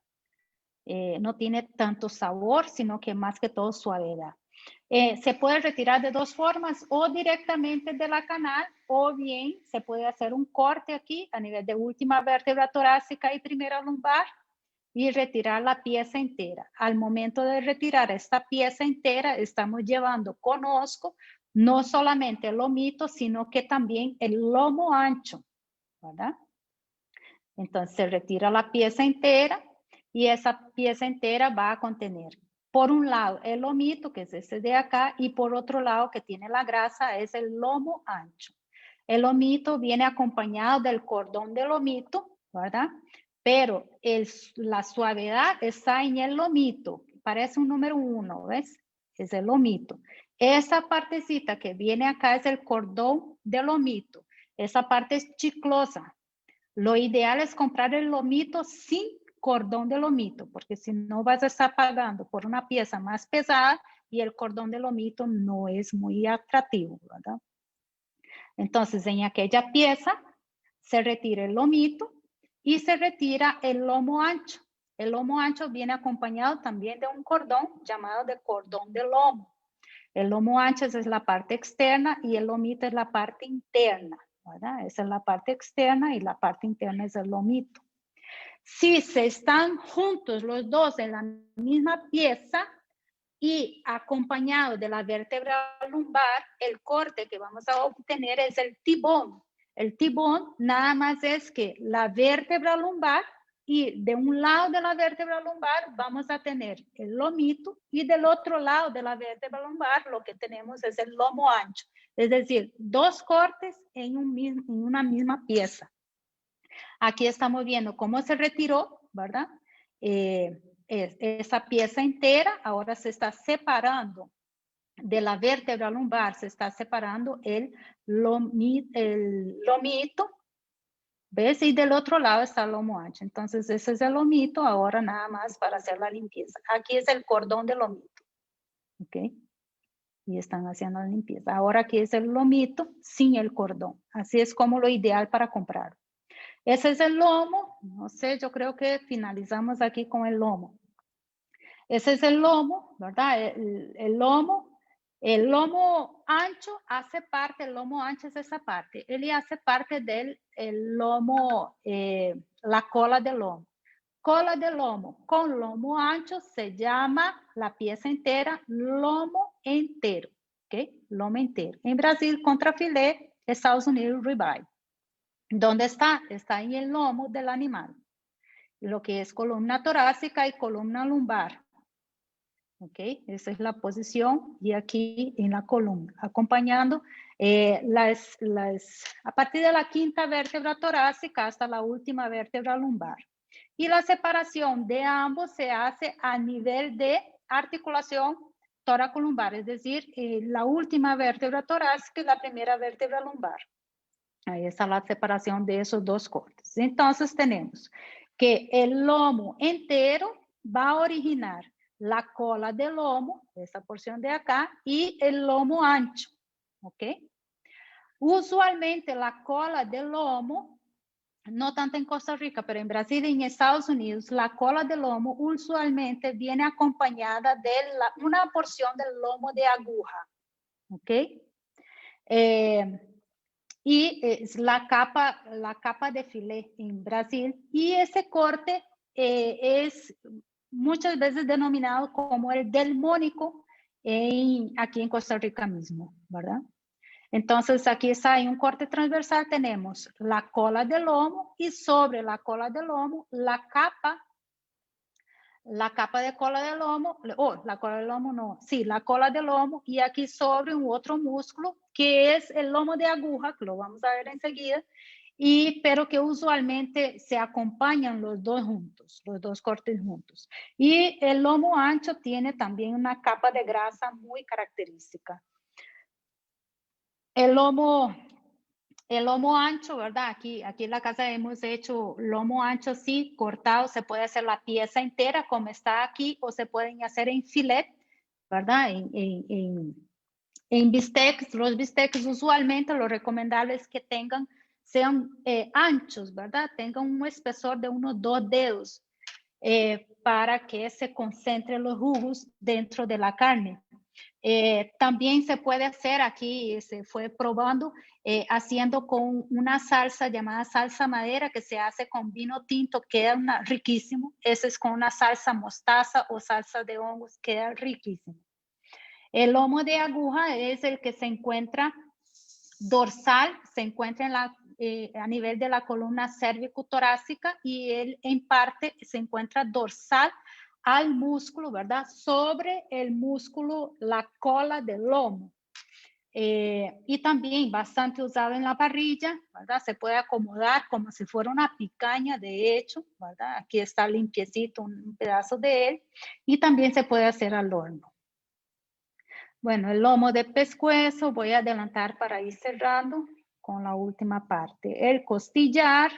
no tiene tanto sabor, sino que más que todo suavidad. Se puede retirar de 2 formas, o directamente de la canal, o bien se puede hacer un corte aquí a nivel de última vértebra torácica y primera lumbar y retirar la pieza entera. Al momento de retirar esta pieza entera, estamos llevando con osco no solamente el lomito, sino que también el lomo ancho, ¿verdad? Entonces se retira la pieza entera y esa pieza entera va a contener, por un lado, el lomito, que es ese de acá, y por otro lado, que tiene la grasa, es el lomo ancho. El lomito viene acompañado del cordón de lomito, ¿verdad? Pero la suavidad está en el lomito, parece un número 1, ¿ves? Es el lomito. Esa partecita que viene acá es el cordón de lomito. Esa parte es chiclosa. Lo ideal es comprar el lomito sin cordón de lomito, porque si no vas a estar pagando por una pieza más pesada y el cordón de lomito no es muy atractivo, ¿verdad? Entonces, en aquella pieza se retira el lomito y se retira el lomo ancho. El lomo ancho viene acompañado también de un cordón llamado de cordón de lomo. El lomo ancho es la parte externa y el lomito es la parte interna, ¿verdad? Esa es la parte externa y la parte interna es el lomito. Si se están juntos los dos en la misma pieza y acompañado de la vértebra lumbar, el corte que vamos a obtener es el tibón. El tibón nada más es que la vértebra lumbar, y de un lado de la vértebra lumbar vamos a tener el lomito y del otro lado de la vértebra lumbar lo que tenemos es el lomo ancho. Es decir, 2 cortes en una misma pieza. Aquí estamos viendo cómo se retiró, ¿verdad? Esa pieza entera ahora se está separando de la vértebra lumbar, se está separando el lomito, ¿ves? Y del otro lado está el lomo ancho. Entonces ese es el lomito ahora nada más para hacer la limpieza. Aquí es el cordón del lomito, ¿ok? Y están haciendo la limpieza. Ahora aquí es el lomito sin el cordón. Así es como lo ideal para comprar. Ese es el lomo, no sé, yo creo que finalizamos aquí con el lomo. Ese es el lomo, ¿verdad? El lomo ancho hace parte, el lomo ancho es esa parte, él hace parte del lomo, la cola del lomo. Cola de lomo con lomo ancho se llama la pieza entera lomo entero, ¿ok? Lomo entero. En Brasil, contrafilé, Estados Unidos, ribeye. ¿Dónde está? Está en el lomo del animal, lo que es columna torácica y columna lumbar. ¿Ok? Esa es la posición y aquí en la columna, acompañando a partir de la quinta vértebra torácica hasta la última vértebra lumbar. Y la separación de ambos se hace a nivel de articulación toracolumbar, es decir, la última vértebra torácica y la primera vértebra lumbar. Ahí está la separación de esos dos cortes. Entonces tenemos que el lomo entero va a originar la cola del lomo, esa porción de acá, y el lomo ancho, ¿ok? Usualmente la cola del lomo, no tanto en Costa Rica, pero en Brasil y en Estados Unidos, la cola del lomo usualmente viene acompañada de una porción del lomo de aguja, ¿ok? Y es la capa de filé en Brasil. Y ese corte es muchas veces denominado como el delmónico aquí en Costa Rica mismo, ¿verdad? Entonces aquí está en un corte transversal, tenemos la cola del lomo y sobre la cola del lomo la capa de cola del lomo, la cola del lomo no, sí, la cola del lomo y aquí sobre un otro músculo que es el lomo de aguja, que lo vamos a ver enseguida, pero que usualmente se acompañan los dos juntos, los dos cortes juntos. Y el lomo ancho tiene también una capa de grasa muy característica. El lomo ancho, ¿verdad? Aquí en la casa hemos hecho lomo ancho así, cortado. Se puede hacer la pieza entera como está aquí o se pueden hacer en filet, ¿verdad? En bistecs. Los bistecs usualmente lo recomendable es que sean anchos, ¿verdad? Tengan un espesor de unos 2 dedos para que se concentren los jugos dentro de la carne. También se puede hacer aquí, se fue probando, haciendo con una salsa llamada salsa madera que se hace con vino tinto, queda riquísimo. Ese es con una salsa mostaza o salsa de hongos, queda riquísimo. El lomo de aguja es el que se encuentra dorsal, se encuentra a nivel de la columna cérvico-torácica y él en parte se encuentra dorsal al músculo, ¿verdad? Sobre el músculo, la cola del lomo. Y también bastante usado en la parrilla, ¿verdad? Se puede acomodar como si fuera una picaña, de hecho, ¿verdad? Aquí está limpiecito un pedazo de él. Y también se puede hacer al horno. Bueno, el lomo de pescuezo, voy a adelantar para ir cerrando con la última parte. El costillar,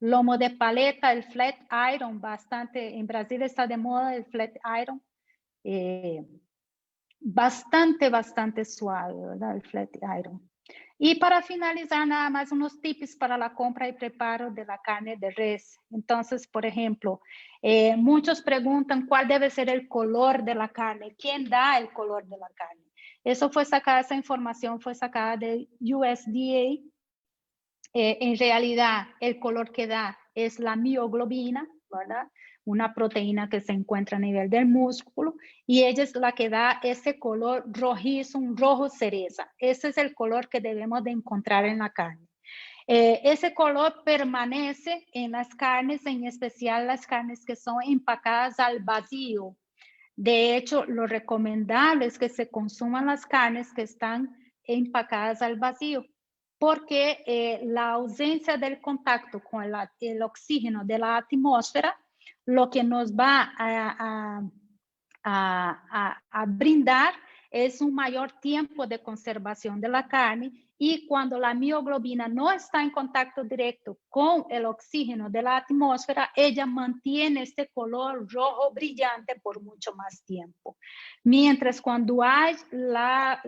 lomo de paleta, el flat iron, bastante, en Brasil está de moda el flat iron, bastante suave, ¿verdad? El flat iron. Y para finalizar, nada más unos tips para la compra y preparo de la carne de res. Entonces, por ejemplo, muchos preguntan cuál debe ser el color de la carne. ¿Quién da el color de la carne? Esa información fue sacada de USDA. En realidad, el color que da es la mioglobina, ¿verdad? Una proteína que se encuentra a nivel del músculo y ella es la que da ese color rojizo, un rojo cereza. Ese es el color que debemos de encontrar en la carne. Ese color permanece en las carnes, en especial las carnes que son empacadas al vacío. De hecho, lo recomendable es que se consuman las carnes que están empacadas al vacío, porque la ausencia del contacto con el oxígeno de la atmósfera lo que nos va a brindar es un mayor tiempo de conservación de la carne y cuando la mioglobina no está en contacto directo con el oxígeno de la atmósfera, ella mantiene este color rojo brillante por mucho más tiempo. Mientras cuando hay la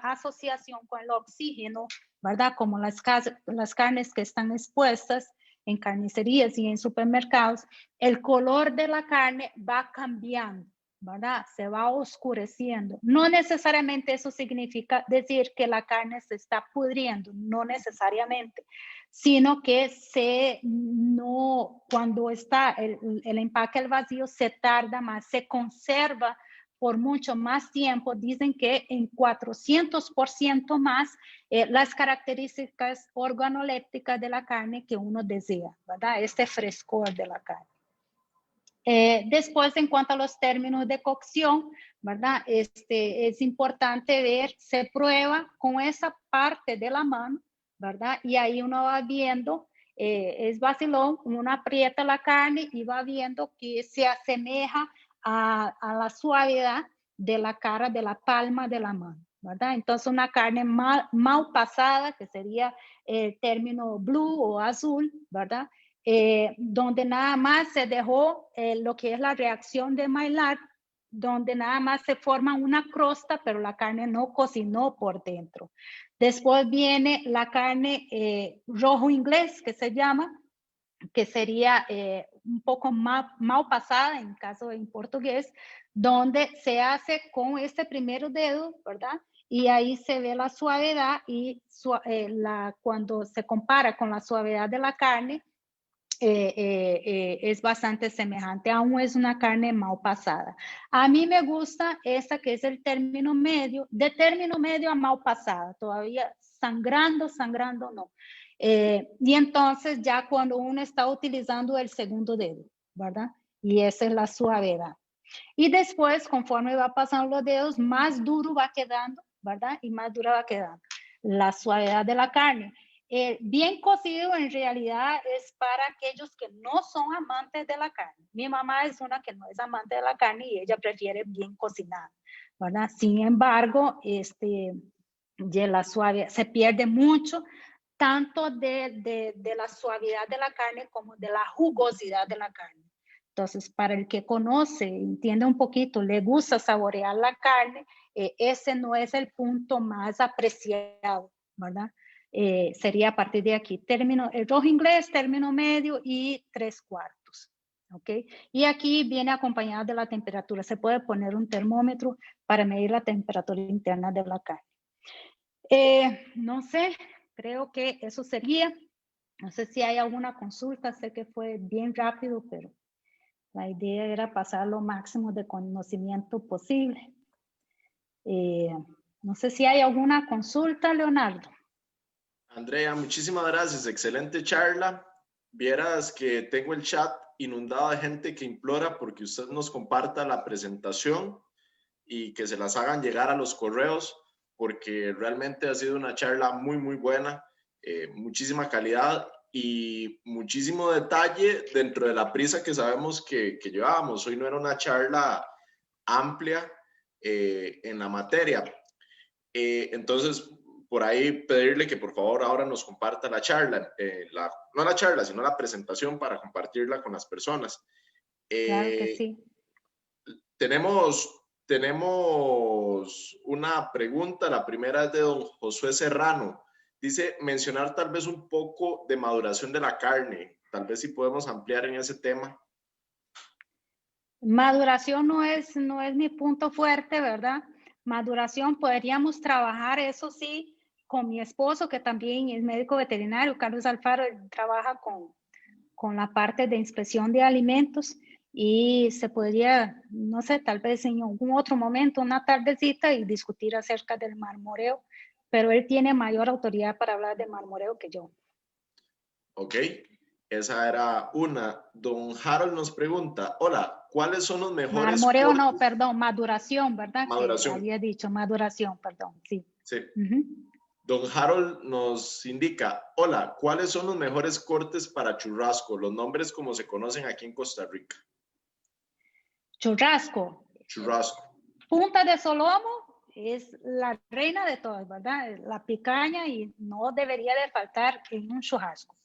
asociación con el oxígeno, ¿verdad? Como las carnes que están expuestas en carnicerías y en supermercados, el color de la carne va cambiando, ¿verdad? Se va oscureciendo. No necesariamente eso significa decir que la carne se está pudriendo, no necesariamente, sino que cuando está el empaque al vacío se tarda más, se conserva por mucho más tiempo, dicen que en 400% más las características organolépticas de la carne que uno desea, ¿verdad? Este frescor de la carne. Después, en cuanto a los términos de cocción, ¿verdad? Es importante ver, se prueba con esa parte de la mano, ¿verdad? Y ahí uno va viendo, es vacilón, uno aprieta la carne y va viendo que se asemeja a la suavidad de la cara, de la palma de la mano, ¿verdad? Entonces, una carne mal pasada, que sería el término blue o azul, ¿verdad? Donde nada más se dejó lo que es la reacción de Maillard, donde nada más se forma una crosta, pero la carne no cocinó por dentro. Después viene la carne rojo inglés, que se llama, que sería un poco mal pasada, en caso en portugués, donde se hace con este primer dedo, ¿verdad? Y ahí se ve la suavidad y cuando se compara con la suavidad de la carne, es bastante semejante, aún es una carne mal pasada. A mí me gusta esta que es el término medio, de término medio a mal pasada, todavía sangrando no. Y entonces ya cuando uno está utilizando el segundo dedo, ¿verdad? Y esa es la suavidad. Y después, conforme va pasando los dedos, más duro va quedando, ¿verdad? Y más dura va quedando la suavidad de la carne. Bien cocido en realidad es para aquellos que no son amantes de la carne. Mi mamá es una que no es amante de la carne y ella prefiere bien cocinada, ¿verdad? Sin embargo, de la suavidad se pierde mucho, tanto de la suavidad de la carne como de la jugosidad de la carne. Entonces, para el que conoce, entiende un poquito, le gusta saborear la carne, ese no es el punto más apreciado, ¿verdad? Sería a partir de aquí, el rojo inglés, término medio y 3/4, ¿ok? Y aquí viene acompañado de la temperatura. Se puede poner un termómetro para medir la temperatura interna de la carne. No sé, creo que eso sería. No sé si hay alguna consulta, sé que fue bien rápido, pero la idea era pasar lo máximo de conocimiento posible. No sé si hay alguna consulta, Leonardo. Andrea, muchísimas gracias, excelente charla. Vieras que tengo el chat inundado de gente que implora porque usted nos comparta la presentación y que se las hagan llegar a los correos, porque realmente ha sido una charla muy, muy buena, muchísima calidad y muchísimo detalle dentro de la prisa que sabemos que llevábamos. Hoy no era una charla amplia en la materia. Entonces, por ahí pedirle que por favor ahora nos comparta la charla, no la charla, sino la presentación para compartirla con las personas. Claro que sí. Tenemos una pregunta, la primera es de don Josué Serrano. Dice, mencionar tal vez un poco de maduración de la carne, tal vez si podemos ampliar en ese tema. Maduración no es mi punto fuerte, ¿verdad? Maduración podríamos trabajar, eso sí, con mi esposo, que también es médico veterinario, Carlos Alfaro, él trabaja con la parte de inspección de alimentos y se podría, no sé, tal vez en algún otro momento, una tardecita y discutir acerca del marmoreo, pero él tiene mayor autoridad para hablar de marmoreo que yo. Ok, esa era una. Don Harold nos pregunta, hola, ¿cuáles son los mejores Marmoreo cortes? no, perdón, maduración, ¿verdad? Maduración. Que había dicho, maduración, perdón, sí. Sí. Don Harold nos indica, hola, ¿cuáles son los mejores cortes para churrasco? Los nombres como se conocen aquí en Costa Rica. Churrasco. Churrasco. Punta de Solomo es la reina de todas, ¿verdad? La picaña y no debería de faltar en un churrasco.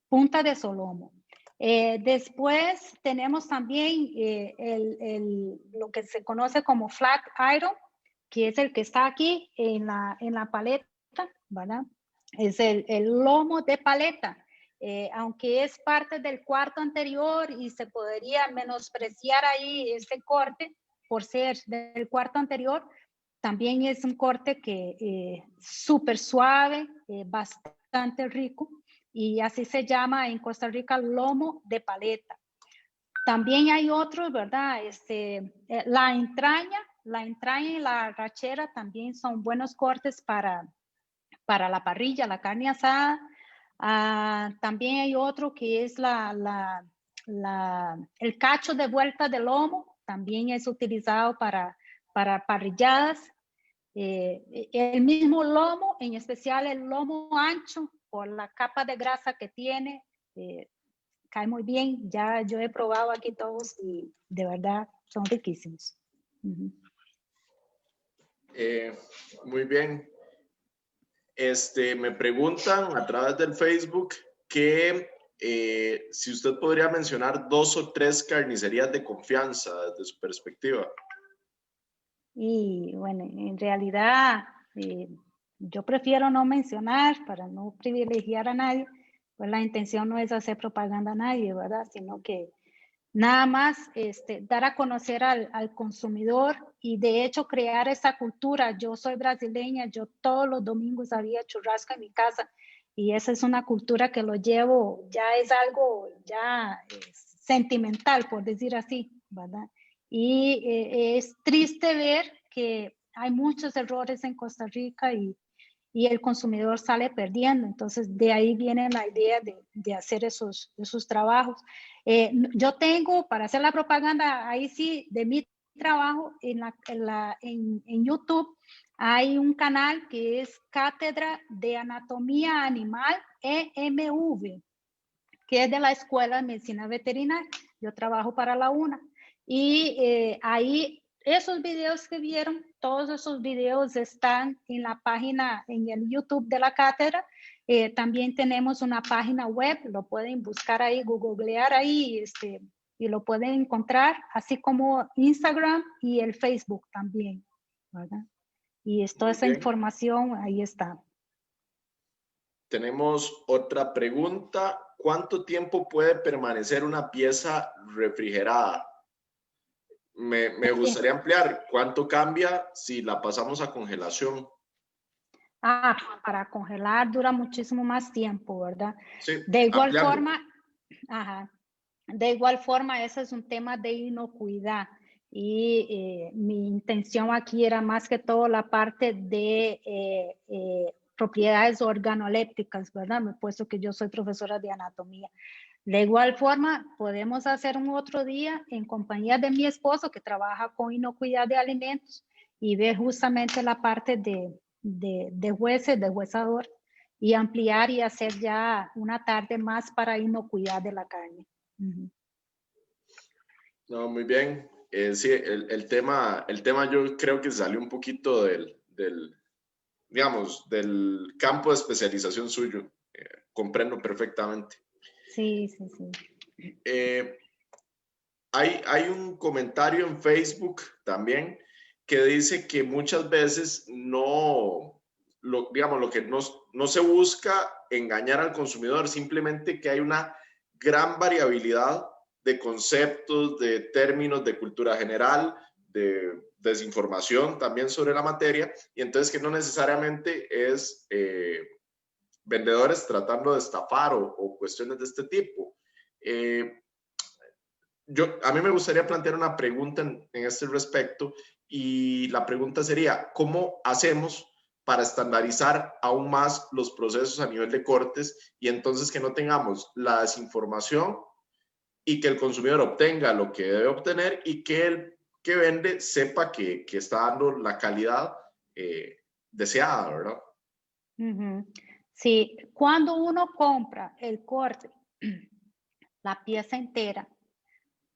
Punta de Solomo. Después tenemos también lo que se conoce como flat iron, que es el que está aquí en la paleta, ¿verdad? Es el lomo de paleta. Aunque es parte del cuarto anterior y se podría menospreciar ahí ese corte por ser del cuarto anterior, también es un corte que súper suave, bastante rico, y así se llama en Costa Rica lomo de paleta. También hay otros, ¿verdad? La entraña la entraña y la arrachera también son buenos cortes para la parrilla, la carne asada. También hay otro que es el cacho de vuelta del lomo, también es utilizado para parrilladas. El mismo lomo, en especial el lomo ancho, por la capa de grasa que tiene, cae muy bien. Ya yo he probado aquí todos y de verdad son riquísimos. Muy bien. Me preguntan a través del Facebook que si usted podría mencionar 2 o 3 carnicerías de confianza desde su perspectiva. Y bueno, en realidad yo prefiero no mencionar para no privilegiar a nadie, pues la intención no es hacer propaganda a nadie, ¿verdad? Sino que nada más dar a conocer al consumidor y de hecho crear esa cultura. Yo soy brasileña, yo todos los domingos había churrasco en mi casa y esa es una cultura que lo llevo, ya es algo ya sentimental, por decir así, ¿verdad? Y es triste ver que hay muchos errores en Costa Rica y el consumidor sale perdiendo. Entonces, de ahí viene la idea de hacer esos trabajos. Yo tengo, para hacer la propaganda, ahí sí, de mi trabajo, en YouTube, hay un canal que es Cátedra de Anatomía Animal, EMV, que es de la Escuela de Medicina Veterinaria. Yo trabajo para la UNA. Y ahí, esos videos que vieron, todos esos videos están en la página, en el YouTube de la cátedra. También tenemos una página web, lo pueden buscar ahí, googlear ahí, y lo pueden encontrar, así como Instagram y el Facebook también, ¿verdad? Y toda esa información ahí está. Tenemos otra pregunta. ¿Cuánto tiempo puede permanecer una pieza refrigerada? Me gustaría ampliar. ¿Cuánto cambia si la pasamos a congelación? Para congelar dura muchísimo más tiempo, ¿verdad? Sí, de igual ampliando. forma, de igual forma, ese es un tema de inocuidad. Y mi intención aquí era más que todo la parte de propiedades organolépticas, ¿verdad? Puesto que yo soy profesora de anatomía. De igual forma, podemos hacer un otro día en compañía de mi esposo que trabaja con inocuidad de alimentos y ver justamente la parte de jueces, de huesador, y ampliar y hacer ya una tarde más para inocuidad de la carne. No, muy bien. Sí, el tema yo creo que salió un poquito digamos, del campo de especialización suyo. Comprendo perfectamente. Sí, sí, sí. Hay un comentario en Facebook también que dice que muchas veces digamos, lo que no se busca engañar al consumidor, simplemente que hay una gran variabilidad de conceptos, de términos, de cultura general, de desinformación también sobre la materia, y entonces que no necesariamente es vendedores tratando de estafar o cuestiones de este tipo. A mí me gustaría plantear una pregunta en este respecto, y la pregunta sería, ¿cómo hacemos para estandarizar aún más los procesos a nivel de cortes y entonces que no tengamos la desinformación y que el consumidor obtenga lo que debe obtener y que el que vende sepa que está dando la calidad deseada, ¿verdad? Sí, cuando uno compra el corte, la pieza entera,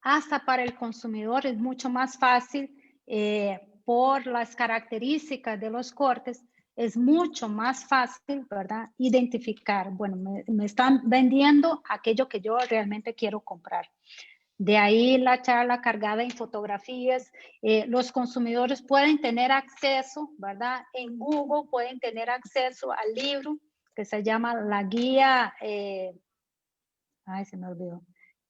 hasta para el consumidor es mucho más fácil por las características de los cortes, es mucho más fácil, ¿verdad? Identificar, bueno, me están vendiendo aquello que yo realmente quiero comprar. De ahí la charla cargada en fotografías. Los consumidores pueden tener acceso, ¿verdad? En Google pueden tener acceso al libro que se llama la guía, se me olvidó.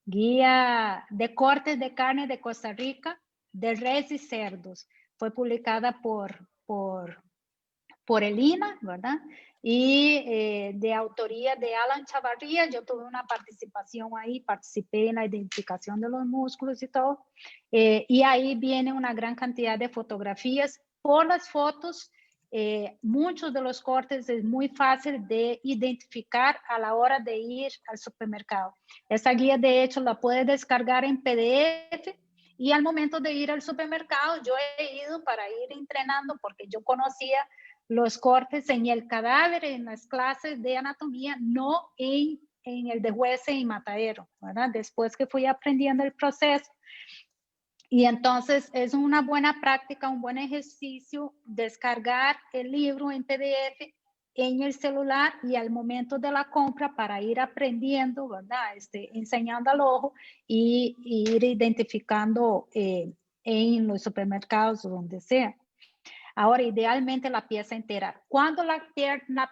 Guía de cortes de carne de Costa Rica, de res y cerdos. Fue publicada por por el INA, ¿verdad? Y de autoría de Alan Chavarría. Yo tuve una participación ahí, participé en la identificación de los músculos y todo. Y ahí viene una gran cantidad de fotografías. Por las fotos, muchos de los cortes es muy fácil de identificar a la hora de ir al supermercado. Esa guía, de hecho, la puedes descargar en PDF. Y al momento de ir al supermercado, yo he ido para ir entrenando porque yo conocía los cortes en el cadáver, en las clases de anatomía, no en el de Huese y Matadero, ¿verdad? Después que fui aprendiendo el proceso. Y entonces es una buena práctica, un buen ejercicio descargar el libro en PDF en el celular y al momento de la compra para ir aprendiendo, ¿verdad? Enseñando al ojo y ir identificando en los supermercados o donde sea. Ahora, idealmente la pieza entera. Cuando la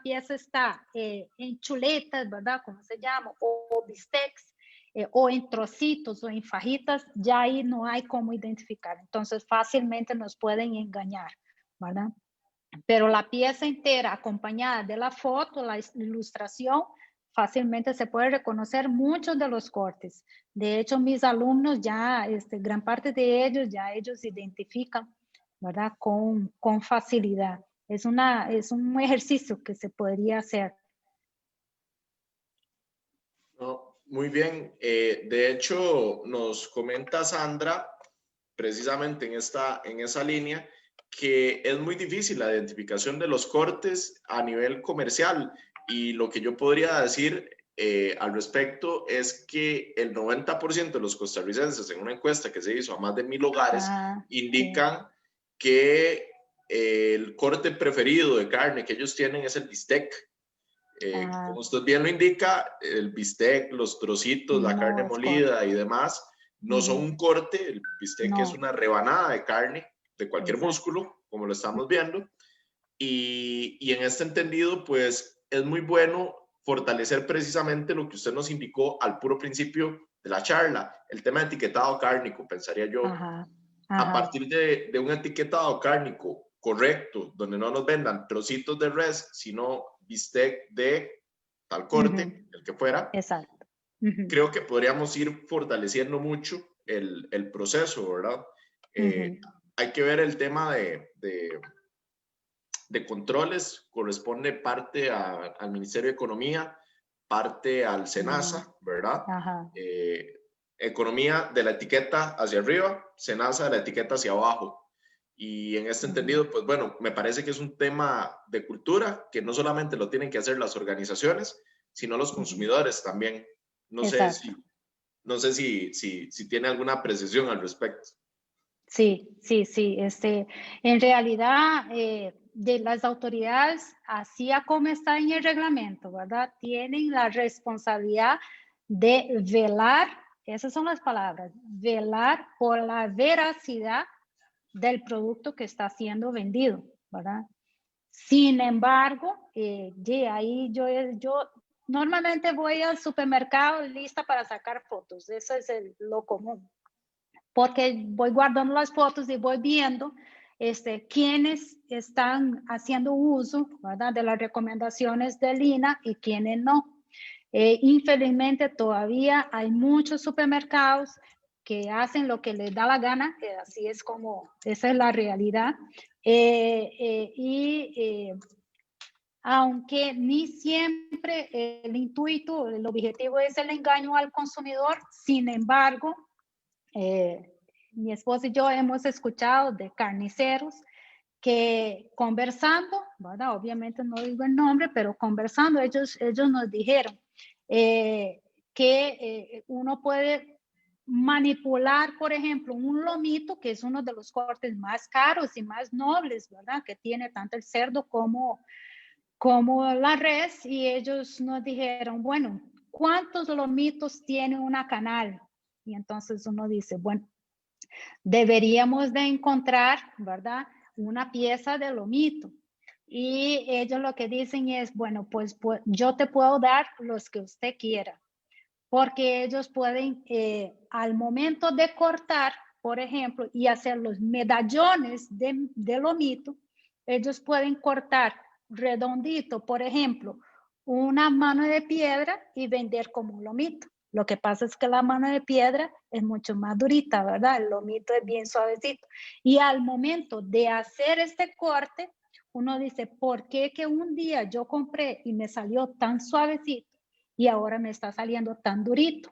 pieza está en chuletas, ¿verdad? Como se llama, o bistecs, o en trocitos o en fajitas, ya ahí no hay cómo identificar. Entonces, fácilmente nos pueden engañar, ¿verdad? Pero la pieza entera acompañada de la foto, la ilustración, fácilmente se puede reconocer muchos de los cortes. De hecho, mis alumnos ya, gran parte de ellos, ya ellos identifican, ¿verdad? Con facilidad. Es un ejercicio que se podría hacer. No, muy bien. De hecho, nos comenta Sandra, precisamente en esa línea, que es muy difícil la identificación de los cortes a nivel comercial. Y lo que yo podría decir al respecto es que el 90% de los costarricenses, en una encuesta que se hizo a más de 1000 hogares, indican que el corte preferido de carne que ellos tienen es el bistec. Como usted bien lo indica, el bistec, los trocitos, la carne molida y demás, no son un corte. El bistec es una rebanada de carne de cualquier músculo, como lo estamos viendo. Y en este entendido, pues es muy bueno fortalecer precisamente lo que usted nos indicó al puro principio de la charla, el tema de etiquetado cárnico, pensaría yo. A partir de un etiquetado cárnico correcto, donde no nos vendan trocitos de res, sino bistec de tal corte, el que fuera. Exacto. Creo que podríamos ir fortaleciendo mucho el proceso, ¿verdad? Hay que ver el tema de controles, corresponde parte al Ministerio de Economía, parte al SENASA, ¿verdad? Economía de la etiqueta hacia arriba, SENASA de la etiqueta hacia abajo. Y en este entendido, pues bueno, me parece que es un tema de cultura que no solamente lo tienen que hacer las organizaciones, sino los consumidores también. No sé si tiene alguna precisión al respecto. Sí. En realidad, de las autoridades, así como está en el reglamento, ¿verdad? Tienen la responsabilidad de velar, esas son las palabras, velar por la veracidad del producto que está siendo vendido, ¿verdad? Sin embargo, de ahí yo normalmente voy al supermercado lista para sacar fotos, eso es lo común, porque voy guardando las fotos y voy viendo quiénes están haciendo uso, ¿verdad?, de las recomendaciones del INA y quiénes no. Infelizmente todavía hay muchos supermercados que hacen lo que les da la gana, así es como, esa es la realidad. Aunque ni siempre el intuito, el objetivo es el engaño al consumidor, sin embargo, mi esposo y yo hemos escuchado de carniceros que conversando, ¿verdad? Obviamente no digo el nombre, pero conversando, ellos nos dijeron que uno puede manipular, por ejemplo, un lomito, que es uno de los cortes más caros y más nobles, ¿verdad? Que tiene tanto el cerdo como la res, y ellos nos dijeron, bueno, ¿cuántos lomitos tiene una canal? Y entonces uno dice, bueno, deberíamos de encontrar, ¿verdad?, una pieza de lomito. Y ellos lo que dicen es, bueno, pues yo te puedo dar los que usted quiera, porque ellos pueden, al momento de cortar, por ejemplo, y hacer los medallones de lomito, ellos pueden cortar redondito, por ejemplo, una mano de piedra y vender como un lomito. Lo que pasa es que la mano de piedra es mucho más durita, ¿verdad? El lomito es bien suavecito. Y al momento de hacer este corte, uno dice, ¿por qué que un día yo compré y me salió tan suavecito y ahora me está saliendo tan durito?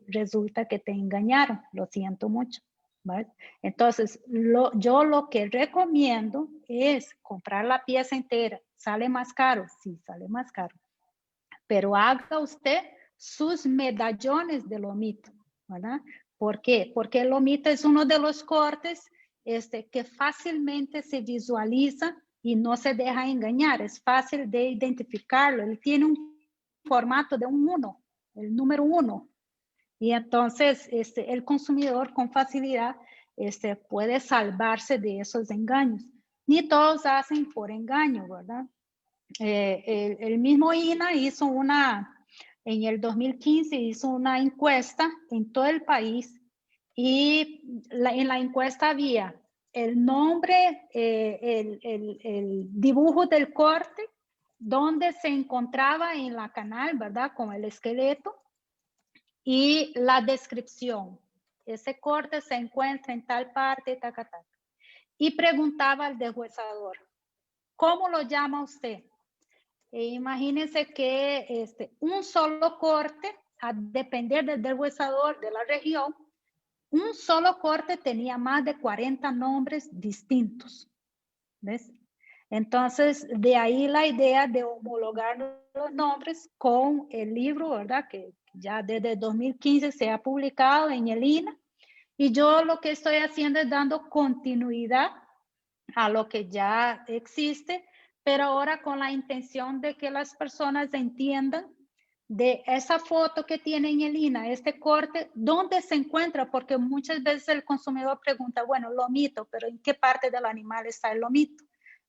Resulta que te engañaron, lo siento mucho, ¿vale? Entonces, yo lo que recomiendo es comprar la pieza entera. ¿Sale más caro? Sí, sale más caro. Pero haga usted sus medallones de lomito, ¿verdad? ¿Por qué? Porque el lomito es uno de los cortes que fácilmente se visualiza y no se deja engañar. Es fácil de identificarlo. Él tiene un formato de un 1, el número 1. Y entonces el consumidor con facilidad puede salvarse de esos engaños. Ni todos hacen por engaño, ¿verdad? El mismo INA hizo en el 2015 hizo una encuesta en todo el país y en la encuesta había el nombre, el dibujo del corte, donde se encontraba en la canal, ¿verdad? Con el esqueleto y la descripción. Ese corte se encuentra en tal parte, taca, taca. Y preguntaba al deshuesador, ¿cómo lo llama usted? Imagínense que un solo corte, a depender del deshuesador de la región, un solo corte tenía más de 40 nombres distintos. ¿Ves? Entonces, de ahí la idea de homologar los nombres con el libro, ¿verdad? Que ya desde 2015 se ha publicado en el INA. Y yo lo que estoy haciendo es dando continuidad a lo que ya existe, pero ahora con la intención de que las personas entiendan de esa foto que tiene en el INA, este corte, ¿dónde se encuentra? Porque muchas veces el consumidor pregunta, bueno, lomito, pero ¿en qué parte del animal está el lomito?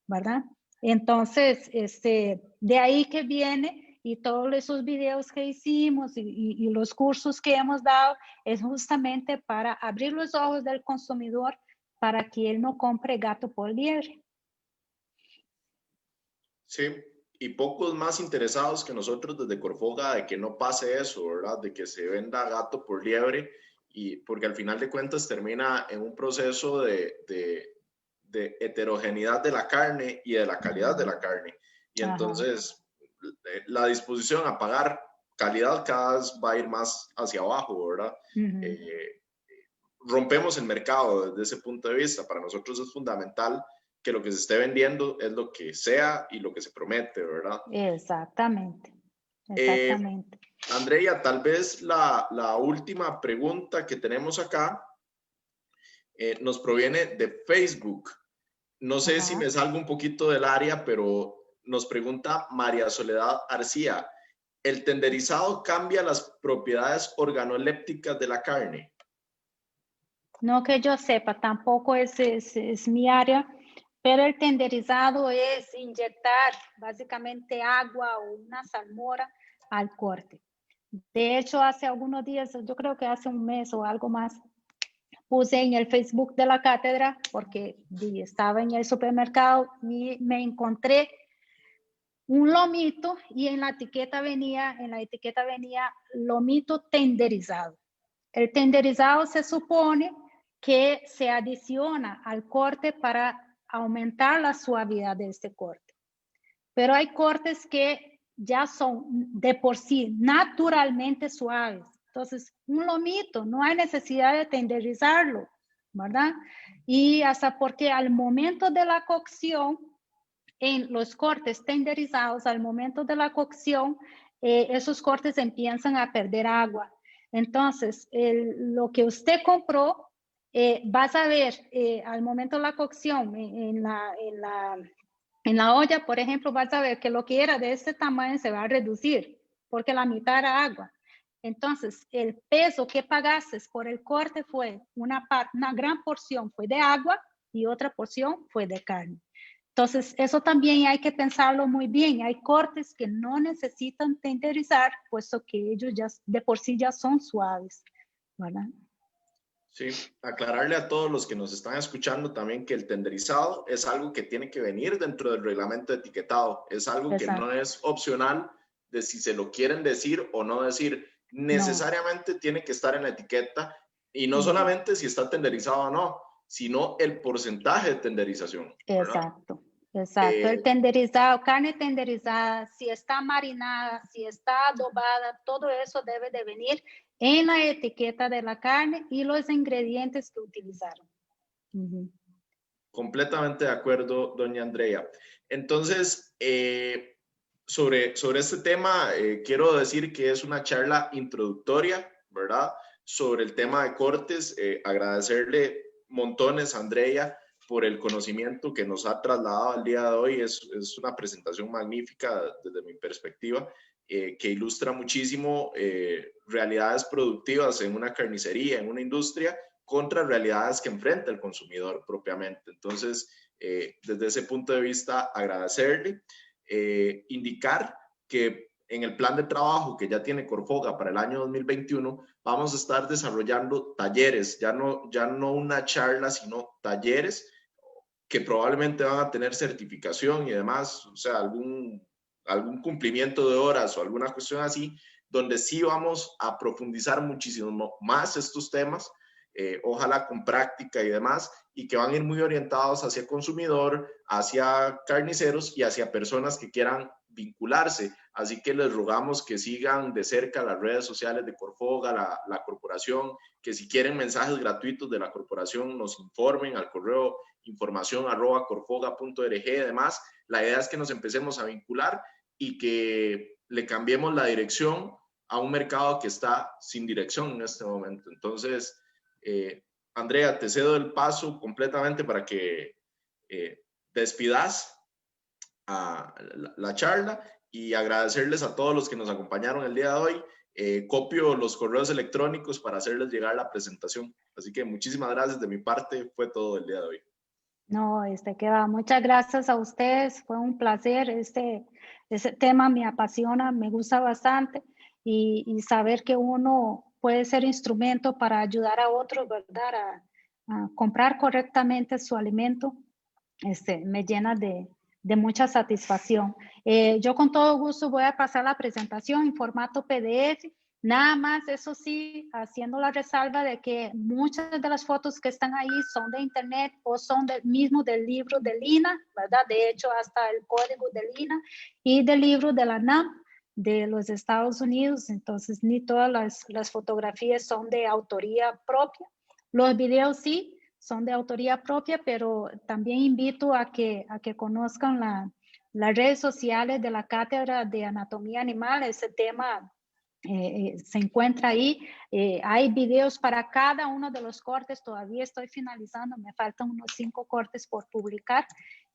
¿Verdad? Entonces, de ahí que viene y todos esos videos que hicimos y los cursos que hemos dado es justamente para abrir los ojos del consumidor para que él no compre gato por liebre. Sí, y pocos más interesados que nosotros desde Corfoga de que no pase eso, ¿verdad? De que se venda gato por liebre, y porque al final de cuentas termina en un proceso de heterogeneidad de la carne y de la calidad de la carne. Y entonces la disposición a pagar calidad cada vez va a ir más hacia abajo, ¿verdad? Rompemos el mercado desde ese punto de vista. Para nosotros es fundamental que lo que se esté vendiendo es lo que sea y lo que se promete, ¿verdad? Exactamente, exactamente. Andrea, tal vez la última pregunta que tenemos acá nos proviene de Facebook. No sé si me salgo un poquito del área, pero nos pregunta María Soledad Arcía, ¿el tenderizado cambia las propiedades organolépticas de la carne? No que yo sepa, tampoco es mi área, pero el tenderizado es inyectar básicamente agua o una salmuera al corte. De hecho, hace algunos días, yo creo que hace un mes o algo más, puse en el Facebook de la cátedra porque estaba en el supermercado y me encontré un lomito y en la etiqueta venía lomito tenderizado. El tenderizado se supone que se adiciona al corte para aumentar la suavidad de este corte. Pero hay cortes que ya son de por sí naturalmente suaves. Entonces, un lomito, no hay necesidad de tenderizarlo, ¿verdad? Y hasta porque al momento de la cocción, en los cortes tenderizados, al momento de la cocción, esos cortes empiezan a perder agua. Entonces, lo que usted compró, vas a ver al momento de la cocción en la olla, por ejemplo, vas a ver que lo que era de este tamaño se va a reducir porque la mitad era agua. Entonces, el peso que pagaste por el corte fue una gran porción fue de agua y otra porción fue de carne. Entonces, eso también hay que pensarlo muy bien. Hay cortes que no necesitan tenderizar, puesto que ellos ya de por sí ya son suaves, ¿verdad? Sí, aclararle a todos los que nos están escuchando también que el tenderizado es algo que tiene que venir dentro del reglamento de etiquetado. Es algo que Exacto. no es opcional de si se lo quieren decir o no decir. No. Necesariamente tiene que estar en la etiqueta y no solamente si está tenderizado o no, sino el porcentaje de tenderización, ¿verdad? Exacto, exacto. El tenderizado, carne tenderizada, si está marinada, si está adobada, todo eso debe de venir en la etiqueta de la carne y los ingredientes que utilizaron. Completamente de acuerdo, doña Andrea. Entonces, sobre este tema, quiero decir que es una charla introductoria, ¿verdad? Sobre el tema de cortes. Agradecerle montones a Andrea por el conocimiento que nos ha trasladado al día de hoy. Es una presentación magnífica desde mi perspectiva, que ilustra muchísimo realidades productivas en una carnicería, en una industria, contra realidades que enfrenta el consumidor propiamente. Entonces, desde ese punto de vista, agradecerle, indicar que en el plan de trabajo que ya tiene Corfoga para el año 2021, vamos a estar desarrollando talleres, ya no una charla, sino talleres que probablemente van a tener certificación y demás, o sea, algún cumplimiento de horas o alguna cuestión así, donde sí vamos a profundizar muchísimo más estos temas, ojalá con práctica y demás, y que van a ir muy orientados hacia el consumidor, hacia carniceros y hacia personas que quieran vincularse. Así que les rogamos que sigan de cerca las redes sociales de Corfoga, la corporación, que si quieren mensajes gratuitos de la corporación nos informen al correo información@corfoga.org. Además, la idea es que nos empecemos a vincular y que le cambiemos la dirección a un mercado que está sin dirección en este momento. Entonces, Andrea, te cedo el paso completamente para que despidas a la charla y agradecerles a todos los que nos acompañaron el día de hoy. Copio los correos electrónicos para hacerles llegar la presentación. Así que muchísimas gracias de mi parte. Fue todo el día de hoy. No, que va. Muchas gracias a ustedes. Fue un placer. Ese tema me apasiona, me gusta bastante y saber que uno puede ser instrumento para ayudar a otros, ¿verdad? A comprar correctamente su alimento, me llena de mucha satisfacción. Yo con todo gusto voy a pasar la presentación en formato PDF. Nada más, eso sí, haciendo la resalva de que muchas de las fotos que están ahí son de internet o son mismo del libro de Lina, ¿verdad? De hecho, hasta el código de Lina y del libro de la NAM de los Estados Unidos. Entonces, ni todas las fotografías son de autoría propia. Los videos sí son de autoría propia, pero también invito a que conozcan las redes sociales de la Cátedra de Anatomía Animal. Ese tema se encuentra ahí. Hay videos para cada uno de los cortes. Todavía estoy finalizando, me faltan unos 5 cortes por publicar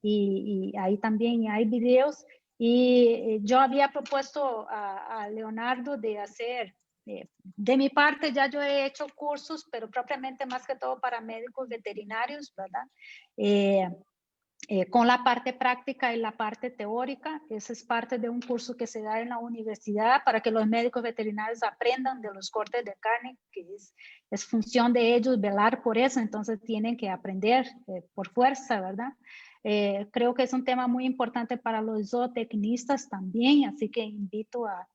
y ahí también hay videos. Y yo había propuesto a Leonardo de hacer, de mi parte ya yo he hecho cursos, pero propiamente más que todo para médicos veterinarios, ¿verdad? Con la parte práctica y la parte teórica. Esa es parte de un curso que se da en la universidad para que los médicos veterinarios aprendan de los cortes de carne, que es función de ellos velar por eso, entonces tienen que aprender por fuerza, ¿verdad? Creo que es un tema muy importante para los zootecnistas también, así que invito a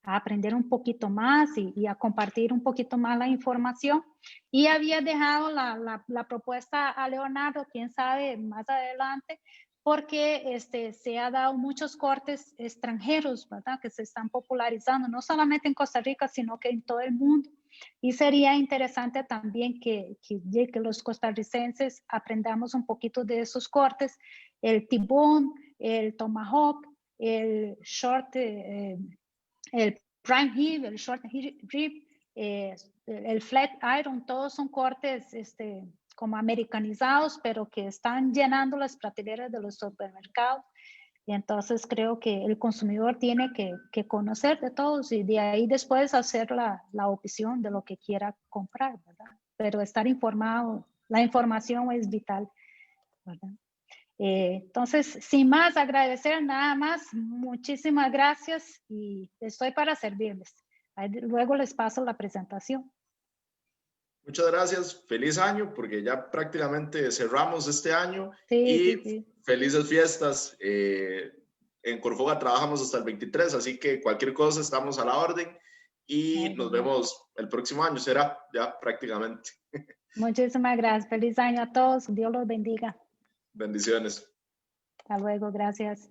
aprender un poquito más y a compartir un poquito más la información. Y había dejado la propuesta a Leonardo, quién sabe, más adelante, porque se ha dado muchos cortes extranjeros, ¿verdad? Que se están popularizando, no solamente en Costa Rica, sino que en todo el mundo. Y sería interesante también que los costarricenses aprendamos un poquito de esos cortes, el T-bone, el tomahawk, el short, el prime rib, el short rib, el flat iron, todos son cortes como americanizados, pero que están llenando las prateleras de los supermercados. Y entonces creo que el consumidor tiene que conocer de todos y de ahí después hacer la opción de lo que quiera comprar, ¿verdad? Pero estar informado, la información es vital, ¿verdad? Entonces, sin más, agradecer nada más. Muchísimas gracias y estoy para servirles. Luego les paso la presentación. Muchas gracias, feliz año, porque ya prácticamente cerramos este año Sí, y sí, sí. felices fiestas. En Corfoga trabajamos hasta el 23, así que cualquier cosa estamos a la orden y Muy nos bien. vemos el próximo año, será ya prácticamente. Muchísimas gracias. Feliz año a todos. Dios los bendiga. Bendiciones. Hasta luego. Gracias.